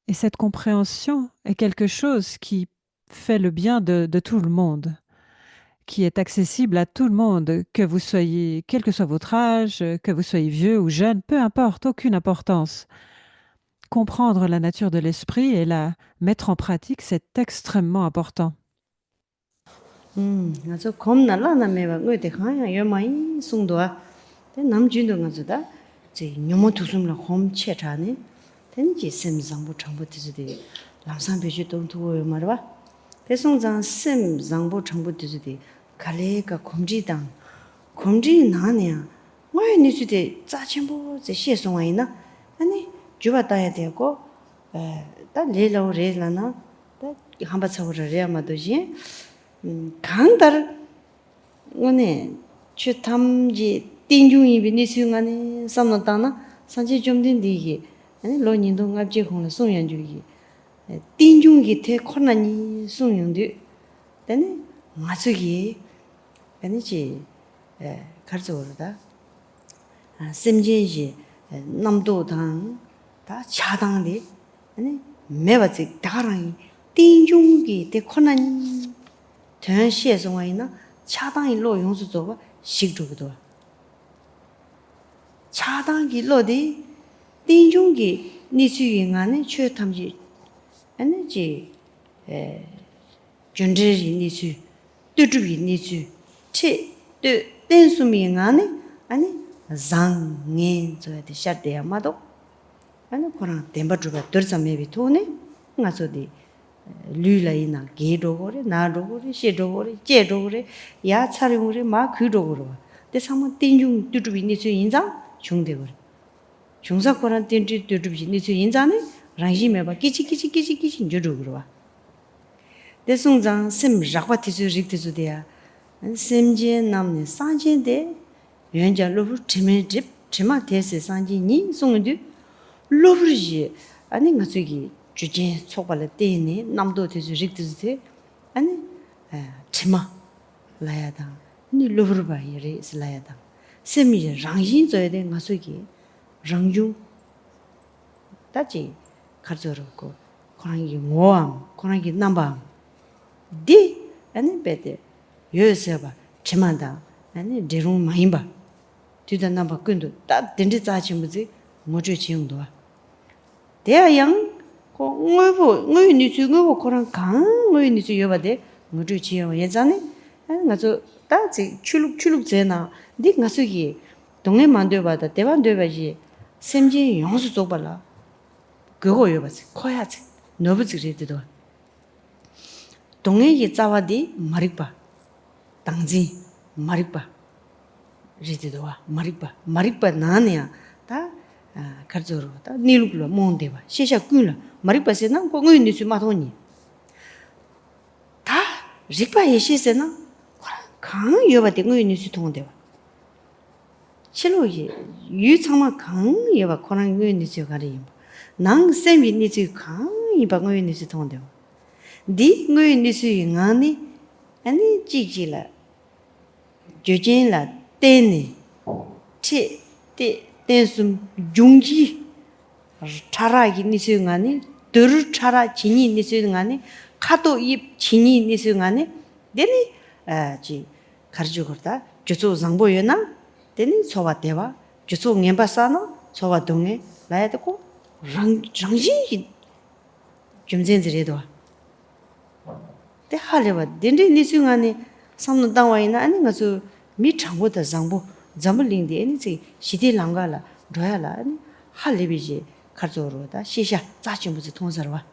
Et cette compréhension est quelque chose qui fait le bien de tout le monde, qui est accessible à tout le monde, que vous soyez, quel que soit votre âge, que vous soyez vieux ou jeune, peu importe, aucune importance. Comprendre la nature de l'esprit et la mettre en pratique, c'est extrêmement important. ngazo kom na la na me ba ngoi te khaya yo mai sung do te nam jin do ngazo da je nyomo tu sum la khom che cha ne ten ji sem zang bu chang bu ti de lam sang be ju dong tu yo ma ba te sung zang sem zang bu chang bu ti de kale ka khom ji dang khom ji na ne ngoi ni ju de za chen bu je xie song ai na ani ju ba da ya de ko da le lo re la na da han ba cha wo re ma do ji 강달 오네 추탐지 띵중이 비니스용하네 삼노다나 산지 좀 된디기 아니 로닌도 갑지 홍라 송연주기 띵중기 대 코나니 송연디 되네 마츠기 아니지 가르쳐오르다 셈제지 남도당 다 차당리 아니 매바지 다랑이 띵중기 대 코나니 전 시에서와이나 차당이 로 용수 줘봐 식주기도 차당이 로디 띵중기 니수잉안에 최탐지 아니지 전제지 니수 뜨주기 니수 체뜨 댄수밍안에 아니 장에 저한테 샷대야마도 아니 그런 덴바주가 들자매비 토네 ngaso디 류라이나 게도고레 나도고레 셰도고레 제도고레 야 차리고레 마 그도고레 데 상문 띵중 뚜두비니 수 인자 중대고레 중사고란 띵지 뚜두비니 수 인자네 랑지메바 끼치끼치끼치끼치 저도고레 데 송장 심 라과티수 릭티수데야 심제 남네 산제데 연자 로브 치메집 치마 데세 산지니 송은디 로브지 아니 ngaso기 주제 속발에 때니 남도 되지 릭드지 아니 치마 라야다 니 로브르바 이래 슬라야다 세미 랑신 줘야 돼 가서기 랑주 다지 가져르고 코랑이 모함 코랑이 남바 디 아니 베데 요세바 치마다 아니 데롱 마임바 뒤다 남바 근도 다 덴지 짜지 뭐지 뭐지 지용도 대양 ngoi ni chu ngo ko ran kan ngoi ni chu yoba de ngoi chi yo ye zane nga zo ta ji chuluk je na di nga su gi dong에 만들 받아 대반 되바지 semji yongsu zo bala go yoba ji khoya ji nobu ji re de do dong에 ye zawa di marikpa tangji marikpa re de do marikpa na ne ta 가르쳐로 다 니루글로 몬데바 시샤 꾼라 마리파세나 고응니스 마토니 다 리파 예시세나 강 여바데 응니스 통데바 실로이 유창마 강 여바 코랑 응니스 가리 낭 셈비니스 강 이바 응니스 통데바 디 응니스 응아니 아니 지지라 조진라 때니 티 댄스 중지 차라기 니스응하니 들 차라 진이 니스응하니 카도 입 진이 니스응하니 되니 지 가르쳐 거다 주소 장보여나 되니 소와 대와 주소 냠바사노 소와 동에 나야 되고 랑지 좀젠지래도 때 할래와 된데 니스응하니 삼는 당와이나 아니 가서 미 장보다 장보 잠을링데 아니지 시디랑가라 로야라 할리비지 가져로다 시샤 짜증부지 통사로와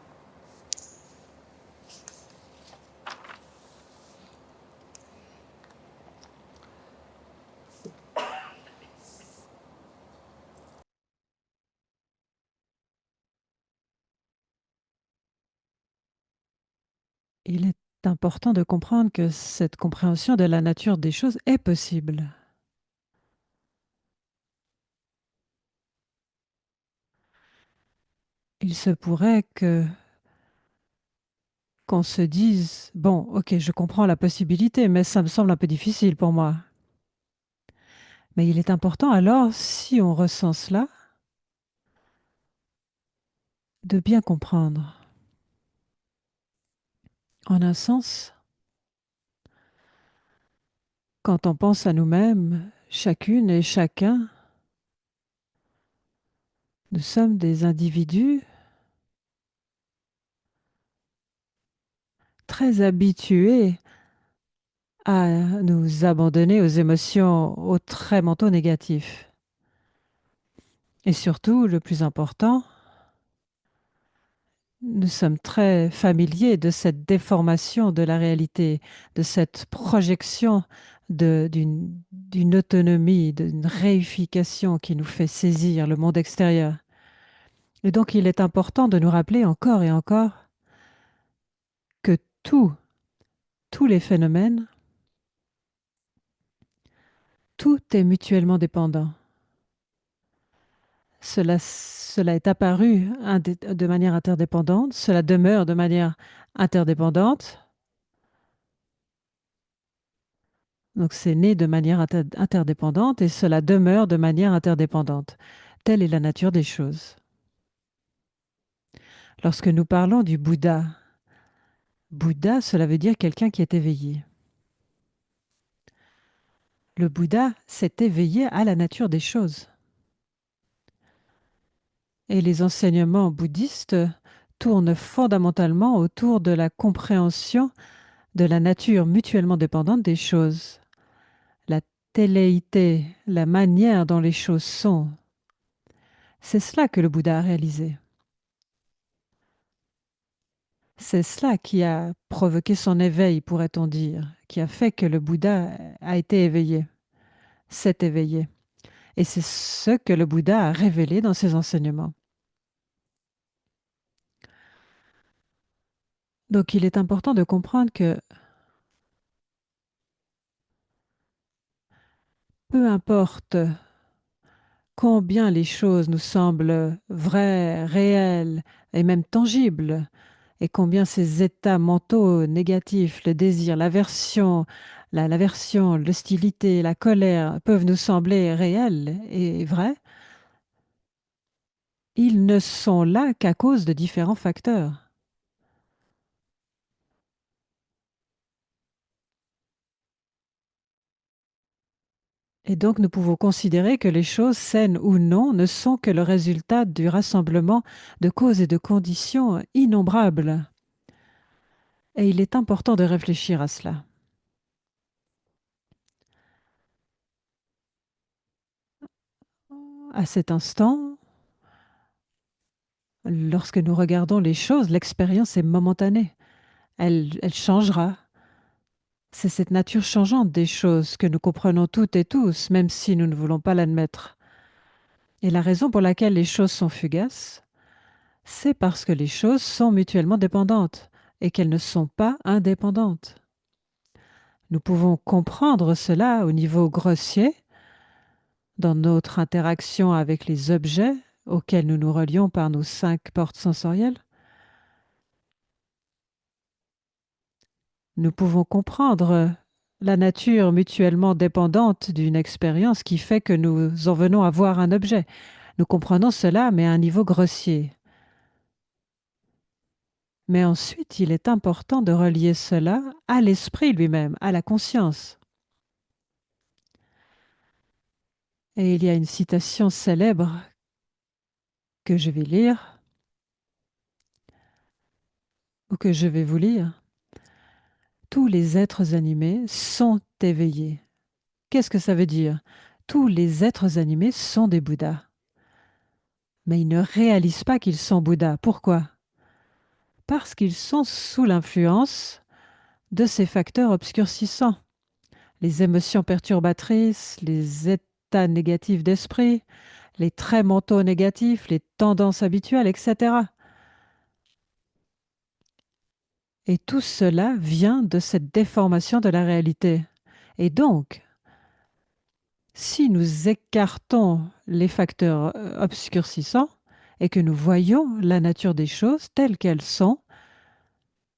Il est important de comprendre que cette compréhension de la nature des choses est possible. Il se pourrait qu'on se dise, bon, ok, je comprends la possibilité, mais ça me semble un peu difficile pour moi. Mais il est important alors, si on ressent cela, de bien comprendre. En un sens, quand on pense à nous-mêmes, chacune et chacun, nous sommes des individus très habitués à nous abandonner aux émotions, aux traits mentaux négatifs. Et surtout, le plus important, nous sommes très familiers de cette déformation de la réalité, de cette projection d'une autonomie, d'une réification qui nous fait saisir le monde extérieur. Et donc, il est important de nous rappeler encore et encore que tous les phénomènes, tout est mutuellement dépendant. Cela est apparu de manière interdépendante, cela demeure de manière interdépendante. Donc c'est né de manière interdépendante et cela demeure de manière interdépendante. Telle est la nature des choses. Lorsque nous parlons du Bouddha, Bouddha, cela veut dire quelqu'un qui est éveillé. Le Bouddha s'est éveillé à la nature des choses. Et les enseignements bouddhistes tournent fondamentalement autour de la compréhension de la nature mutuellement dépendante des choses. La téléité, la manière dont les choses sont, c'est cela que le Bouddha a réalisé. C'est cela qui a provoqué son éveil, pourrait-on dire, qui a fait que le Bouddha a été éveillé, s'est éveillé. Et c'est ce que le Bouddha a révélé dans ses enseignements. Donc il est important de comprendre que peu importe combien les choses nous semblent vraies, réelles et même tangibles, et combien ces états mentaux négatifs, le désir, l'aversion, l'hostilité, la colère peuvent nous sembler réels et vrais, ils ne sont là qu'à cause de différents facteurs. Et donc nous pouvons considérer que les choses, saines ou non, ne sont que le résultat du rassemblement de causes et de conditions innombrables. Et il est important de réfléchir à cela. À cet instant, lorsque nous regardons les choses, l'expérience est momentanée. Elle changera. C'est cette nature changeante des choses que nous comprenons toutes et tous, même si nous ne voulons pas l'admettre. Et la raison pour laquelle les choses sont fugaces, c'est parce que les choses sont mutuellement dépendantes et qu'elles ne sont pas indépendantes. Nous pouvons comprendre cela au niveau grossier, dans notre interaction avec les objets auxquels nous nous relions par nos 5 portes sensorielles. Nous pouvons comprendre la nature mutuellement dépendante d'une expérience qui fait que nous en venons à voir un objet. Nous comprenons cela, mais à un niveau grossier. Mais ensuite, il est important de relier cela à l'esprit lui-même, à la conscience. Et il y a une citation célèbre que je vais lire, ou que je vais vous lire. Tous les êtres animés sont éveillés. Qu'est-ce que ça veut dire? Tous les êtres animés sont des Bouddhas. Mais ils ne réalisent pas qu'ils sont Bouddhas. Pourquoi? Parce qu'ils sont sous l'influence de ces facteurs obscurcissants. Les émotions perturbatrices, les états négatifs d'esprit, les traits mentaux négatifs, les tendances habituelles, etc. Et tout cela vient de cette déformation de la réalité. Et donc, si nous écartons les facteurs obscurcissants et que nous voyons la nature des choses telles qu'elles sont,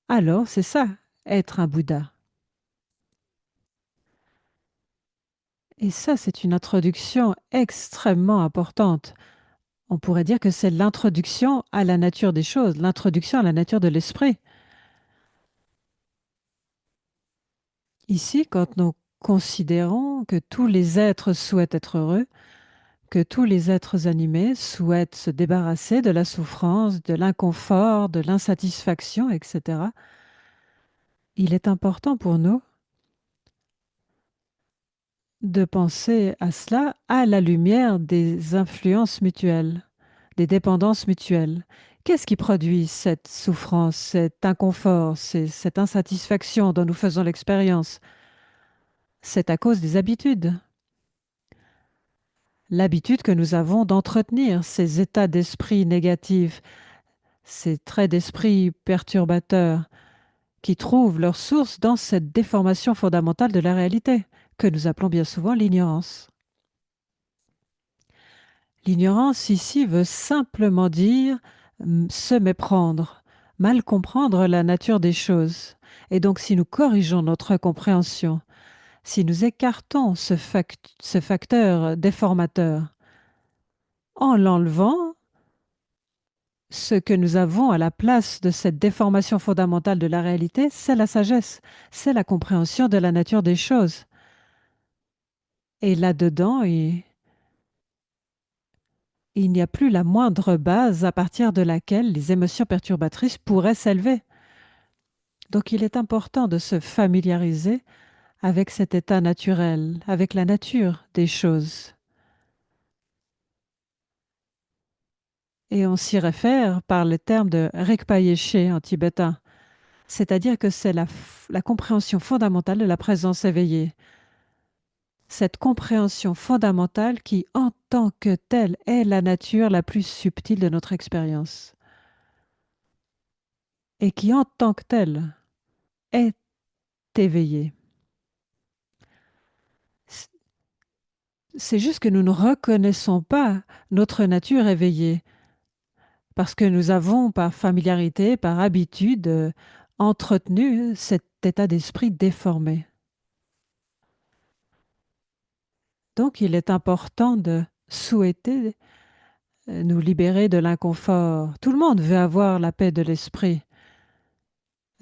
alors c'est ça, être un Bouddha. Et ça, c'est une introduction extrêmement importante. On pourrait dire que c'est l'introduction à la nature des choses, l'introduction à la nature de l'esprit. Ici, quand nous considérons que tous les êtres souhaitent être heureux, que tous les êtres animés souhaitent se débarrasser de la souffrance, de l'inconfort, de l'insatisfaction, etc., il est important pour nous de penser à cela à la lumière des influences mutuelles, des dépendances mutuelles. Qu'est-ce qui produit cette souffrance, cet inconfort, cette insatisfaction dont nous faisons l'expérience? C'est à cause des habitudes. L'habitude que nous avons d'entretenir ces états d'esprit négatifs, ces traits d'esprit perturbateurs qui trouvent leur source dans cette déformation fondamentale de la réalité, que nous appelons bien souvent l'ignorance. L'ignorance ici veut simplement dire se méprendre, mal comprendre la nature des choses. Et donc si nous corrigeons notre compréhension, si nous écartons ce facteur déformateur en l'enlevant, ce que nous avons à la place de cette déformation fondamentale de la réalité, c'est la sagesse, c'est la compréhension de la nature des choses. Et là-dedans, il n'y a plus la moindre base à partir de laquelle les émotions perturbatrices pourraient s'élever. Donc il est important de se familiariser avec cet état naturel, avec la nature des choses. Et on s'y réfère par le terme de Rigpa-Yeshe en tibétain, c'est-à-dire que c'est la compréhension fondamentale de la présence éveillée. Cette compréhension fondamentale qui, en tant que telle, est la nature la plus subtile de notre expérience. Et qui, en tant que telle, est éveillée. C'est juste que nous ne reconnaissons pas notre nature éveillée parce que nous avons, par familiarité, par habitude, entretenu cet état d'esprit déformé. Donc, il est important de souhaiter nous libérer de l'inconfort. Tout le monde veut avoir la paix de l'esprit,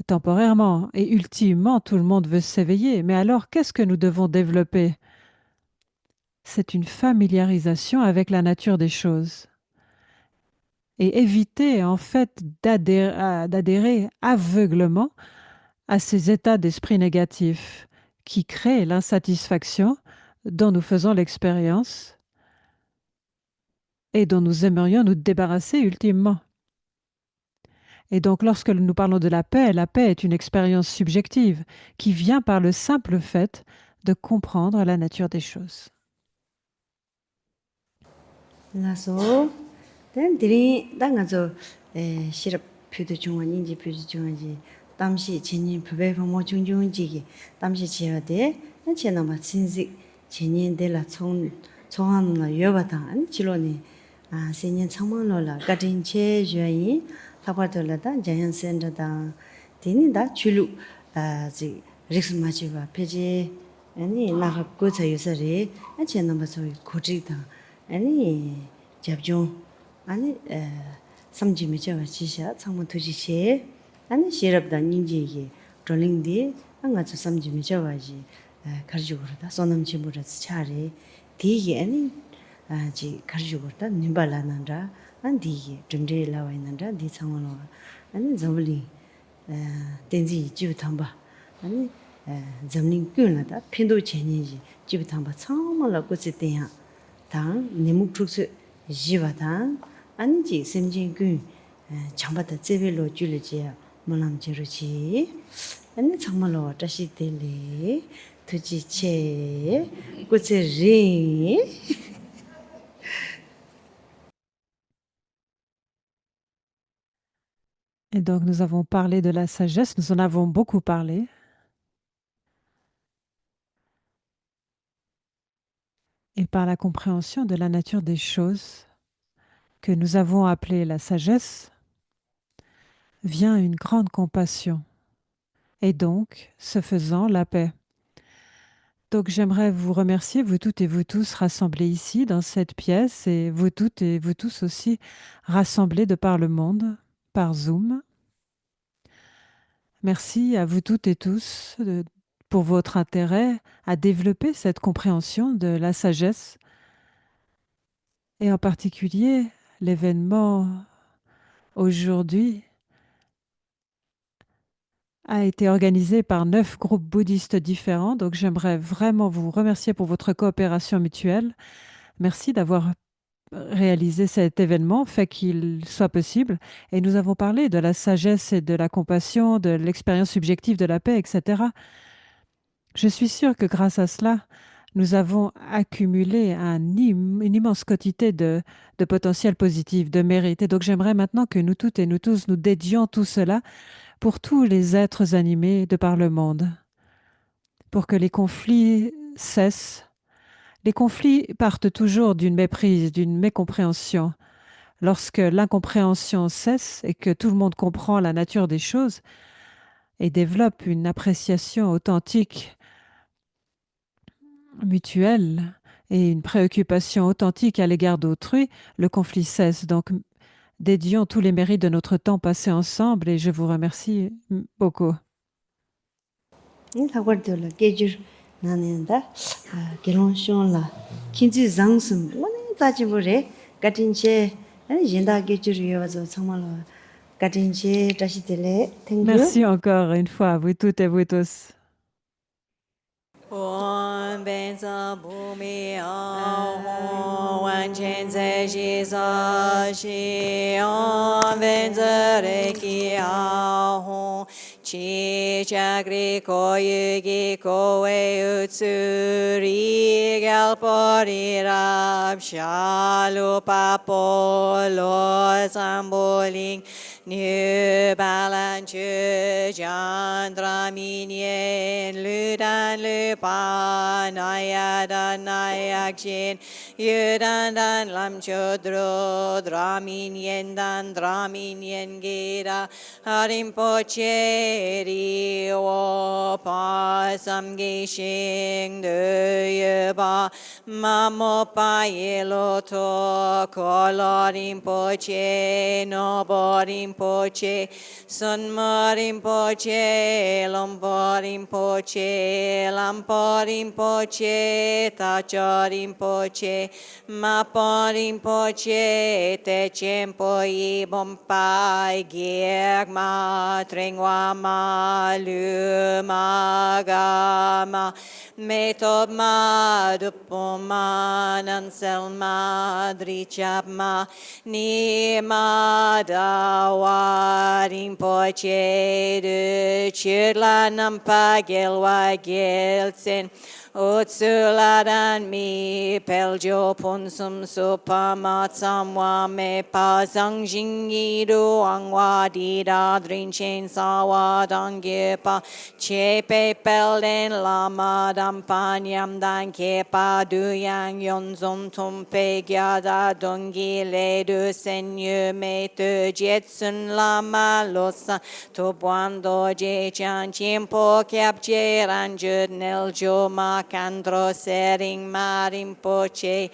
temporairement, et ultimement, tout le monde veut s'éveiller. Mais alors, qu'est-ce que nous devons développer? C'est une familiarisation avec la nature des choses. Et éviter, en fait, d'adhérer aveuglement à ces états d'esprit négatifs qui créent l'insatisfaction dont nous faisons l'expérience et dont nous aimerions nous débarrasser ultimement. Et donc, lorsque nous parlons de la paix est une expérience subjective qui vient par le simple fait de comprendre la nature des choses. 나서 댄들이 당가서 시럽 표도 중원인지 표도 중원지 담시 진인 부배 부모 중중지기 담시 지어대 제나마 신식 진인들라 총 총하는 여바당 지로니 아 세년 창문로라 가딘체 주의 타바들라다 자연센터다 디니다 줄루 아지 릭스마치바 페이지 아니 나하고 자유서리 제나마 소위 고지다 아니 잡종 아니 삼지미죠 지샤 창문 투지시 아니 시럽다 닌지기 롤링디 안가서 삼지미죠 와지 가르주고다 소남지무라스 차리 디기 아니 지 가르주고다 님발라난다 안디기 든데 라와이난다 디 창문로 아니 저블리 덴지 지부탐바 아니 점링 꾼나다 핀도 제니지 지부탐바 창문로 고치대야 당 니묵축스 지바당 안지 semjingun chambata tsebelo julje molam jeruchi ani chamalo tashi tele tuji che kutse ri Et donc, nous avons parlé de la sagesse, nous en avons beaucoup parlé. Et par la compréhension de la nature des choses que nous avons appelée la sagesse, vient une grande compassion. Et donc, ce faisant, la paix. Donc, j'aimerais vous remercier, vous toutes et vous tous rassemblés ici, dans cette pièce, et vous toutes et vous tous aussi rassemblés de par le monde, par Zoom. Merci à vous toutes et tous pour votre intérêt à développer cette compréhension de la sagesse, et en particulier l'événement aujourd'hui a été organisé par 9 groupes bouddhistes différents. Donc, j'aimerais vraiment vous remercier pour votre coopération mutuelle. Merci d'avoir réalisé cet événement, fait qu'il soit possible. Et nous avons parlé de la sagesse et de la compassion, de l'expérience subjective de la paix, etc. Je suis sûre que grâce à cela, nous avons accumulé une immense quantité de potentiel positif, de mérite. Et donc, j'aimerais maintenant que nous toutes et nous tous, nous dédions tout cela pour tous les êtres animés de par le monde, pour que les conflits cessent. Les conflits partent toujours d'une méprise, d'une mécompréhension. Lorsque l'incompréhension cesse et que tout le monde comprend la nature des choses et développe une appréciation authentique, mutuelle et une préoccupation authentique à l'égard d'autrui, le conflit cesse. Donc, dédions tous les mérites de notre temps passé ensemble et je vous remercie beaucoup. 사과들라 깨줄 나는다 결혼쇼라 긴지 장승 뭐네 자지부래 같은체 아니 진다 깨줄이어서 정말로 같은체 다시 들래 thank you. Merci encore une fois, vous toutes et vous tous. Om benza bumi ahon wan chen se shi sa shi om benza reki ahon chi chakri ko yugi ko we utsuri galpori rab shalu papo lo samboling New balance Chandra minyen ludan lupa nayadan nayakshin yudan dan lam chodro draminyen dan draminyen gira harimpoche riwo pa samgishing duyeba mamopa yeloto kolorimpoche noborim Rinpoche, Sunma Rinpoche, Lompa Rinpoche, Lampa Rinpoche, Tacha Rinpoche, Mapa Rinpoche, Techempo Ibompai, Gyagma, Tringwama, Luma, Gama, Metobma, Dupoma, Nanselma, Drichapma, Nima, Dawa, Rinpoche, de Chirla Nampa, Gelwa, Gelsen, Utsuladan mi peljo punsum supama tsamwa me pa zangjingi du angwa di da drinchen sawa dangye pa chepe pelden lama dampanyam dan ke pa du yang yon zon tumpe gyada dongi le du senyu me te jetsun lama losa to buando je chan chimpo kyap je ranjud nel jo ma Candro sering marim poche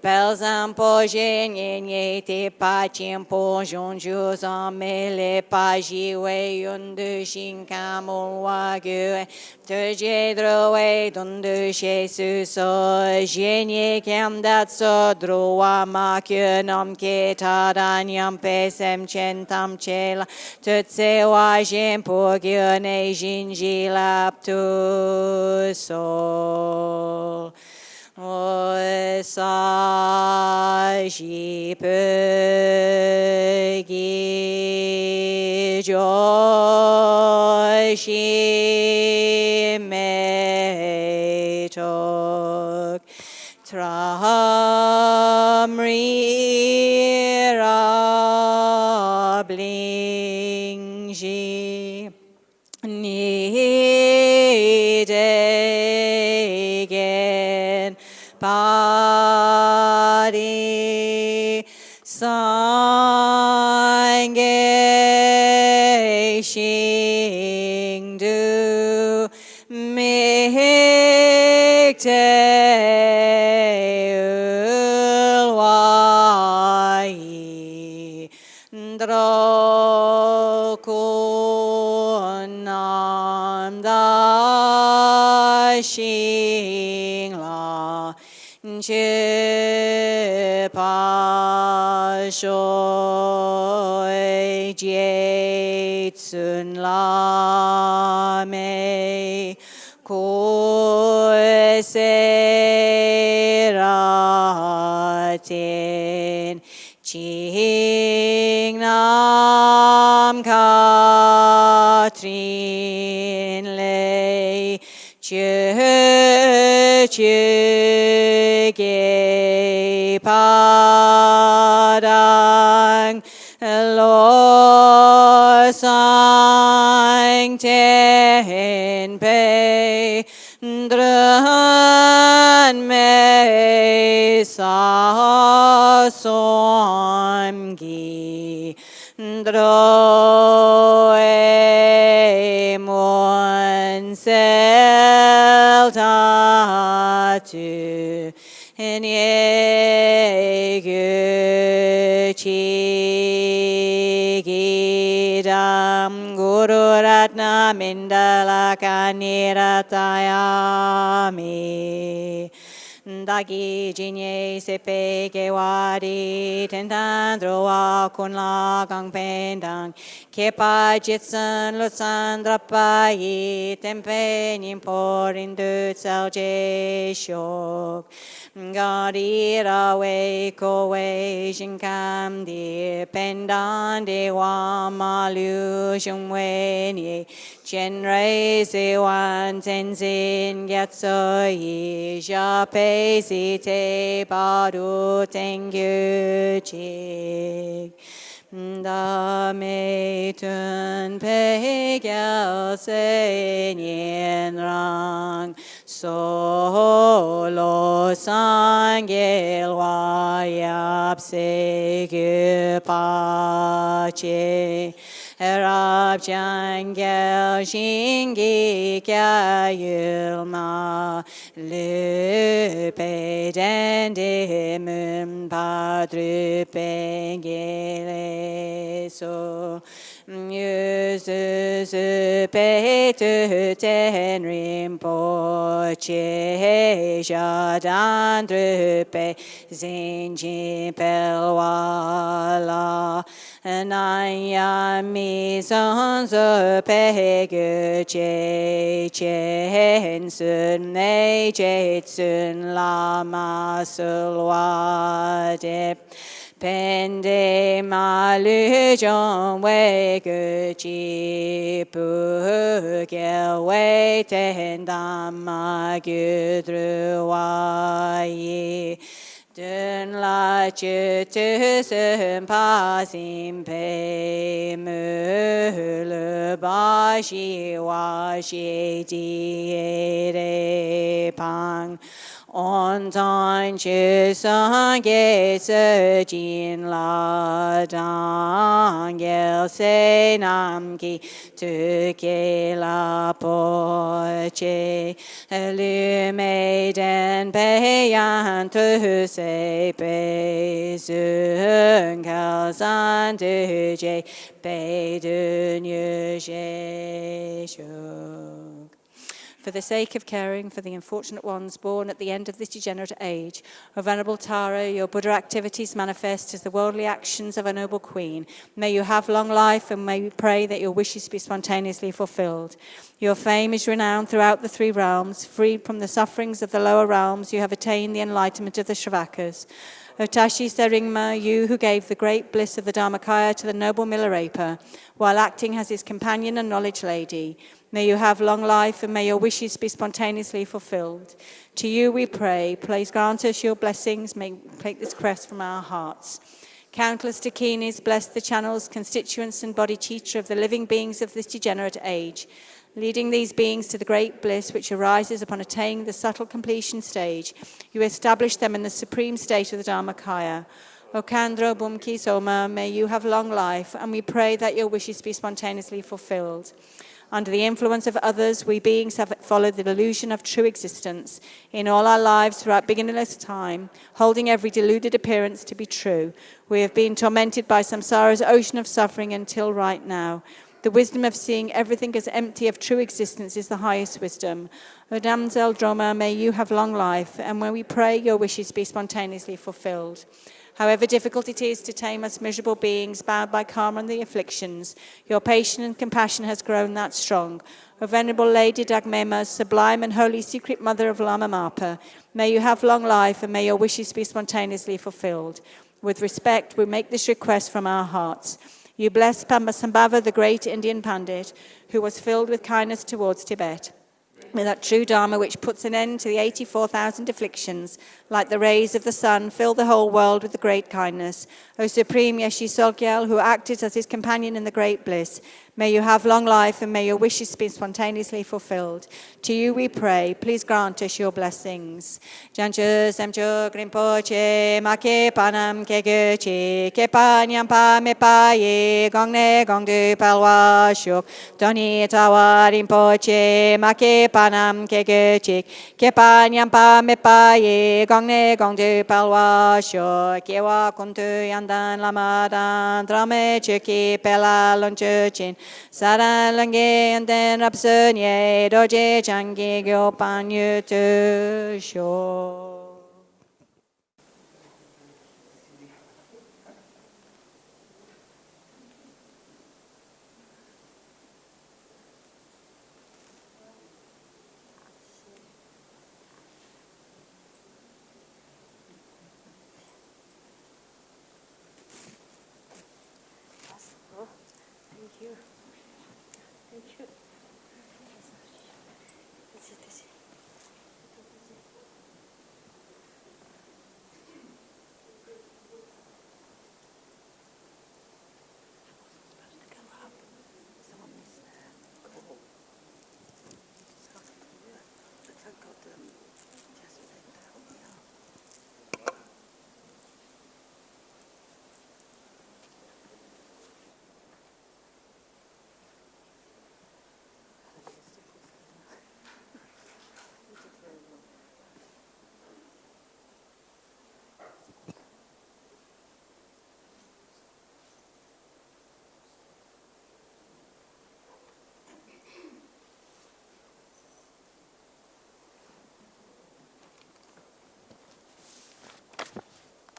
Pelzam poje nye te pa chimpo jonju zamele pa jiwe yundu shinkamul wagyu te jedrowe dundu she suso jenye kem datso drowa ma kyunam ke tadanyam pesem chentam chela tutse wa jempo gyune jinjilap tu sol Osaji Pögi Joshi Metok Tramri Rabling again. Body Sange Shing Du Mikte Ulwai Drokunam Da Shing La Che Pa Shoi Jie Tsun La Me Ko Se Ra Tin Ching Nam Katrin Lei Chö Ge Padang Lo Sang Ten Pei Dran Me Sa Som Gi Dro E Mon Sel Ta Tu En Ye Gu Chi Gi Dam Guru Ratna Mindala Kaniratayami Dagi Jinye Sepe Gewadi Tentan Droa Kunla Gang Pendang Kepa Jitsan Lutsan Drapai Tempe Nimpor Indu Tsal Je Shok Gadi Rawe Kowe Jinkam Di Pendan Dewa Malu Jungwe Ni Genre Sewan Tenzin Gyatso Yi Jape Si Te Badu Tengyu Chik Da Me Tun Pe Gyal Se Nyen Rang Solo Sangel Wayap Se Gu Pa Che Rab Jangel Shingi Kya Yulma Lupe Dende Mun Padru Pengele So Yuzu Pe Tu Ten Rimpo Che Jadan Drupe Zinji Pelwala Nayami Sanzo Pegu Che Chen Sun Ne Che Tsun Lama Sulwa Dip Pende Malu Jong Wei Gu Chi Pu Gel Wei Ten Dama Gu Dru Wai Dun La Chu Tu Sun Pa Sim Pe Mu Lu Ba Shi Wa Shi Di Re Pang On Tan Chu Sang Ge Se Jin La Dang Gel Se Nam Ki Tu Ke La Po Che Lu Me Den Pe Yan Tu Se Pe Sun Kal San Tu Je Pe Du Nyu Je Shuk. For the sake of caring for the unfortunate ones born at the end of this degenerate age, O Venerable Tara, your Buddha activities manifest as the worldly actions of a noble queen. May you have long life, and may we pray that your wishes be spontaneously fulfilled. Your fame is renowned throughout the three realms. Freed from the sufferings of the lower realms, you have attained the enlightenment of the Shravakas. O Tashi Seringma, you who gave the great bliss of the Dharmakaya to the noble Milarepa, while acting as his companion and knowledge lady, may you have long life, and may your wishes be spontaneously fulfilled. To you we pray. Please grant us your blessings. May we take this crest from our hearts. Countless dakinis, bless the channels, constituents, and body teacher of the living beings of this degenerate age. Leading these beings to the great bliss which arises upon attaining the subtle completion stage, you establish them in the supreme state of the Dharmakaya. O Kandro Bhumki Soma, may you have long life, and we pray that your wishes be spontaneously fulfilled. Under the influence of others, we beings have followed the illusion of true existence in all our lives throughout beginningless time, holding every deluded appearance to be true. We have been tormented by samsara's ocean of suffering until right now. The wisdom of seeing everything as empty of true existence is the highest wisdom. O damsel Droma, may you have long life, and when we pray, your wishes be spontaneously fulfilled. However difficult it is to tame us miserable beings bowed by karma and the afflictions, your patience and compassion has grown that strong. O Venerable Lady Dagmema, sublime and holy secret mother of Lama Mapa, may you have long life and may your wishes be spontaneously fulfilled. With respect, we make this request from our hearts. You bless Padmasambhava, the great Indian Pandit, who was filled with kindness towards Tibet. May that true Dharma which puts an end to the 84,000 afflictions, like the rays of the sun, fill the whole world with the great kindness. O Supreme Yeshi Sogyal, who acted as his companion in the great bliss, may you have long life and may your wishes be spontaneously fulfilled. To you we pray, please grant us your blessings. Janchu Samchu Grimpoche, Make Panam Keguchi, Kepanyam Pa Mepaye, Gongne Gongdu Palwa Shuk, Doni Tawa Rimpoche, Make Panam Keguchi, Kepanyam Pa Mepaye, Gongne Gongdu Palwa Shuk, Kewa Kuntu Yandan Lamadan, Drame Chuki Pela Lonchuchin, Saran Lange and then Rapsunye, Doje Changi Gyopan Yutu Sho.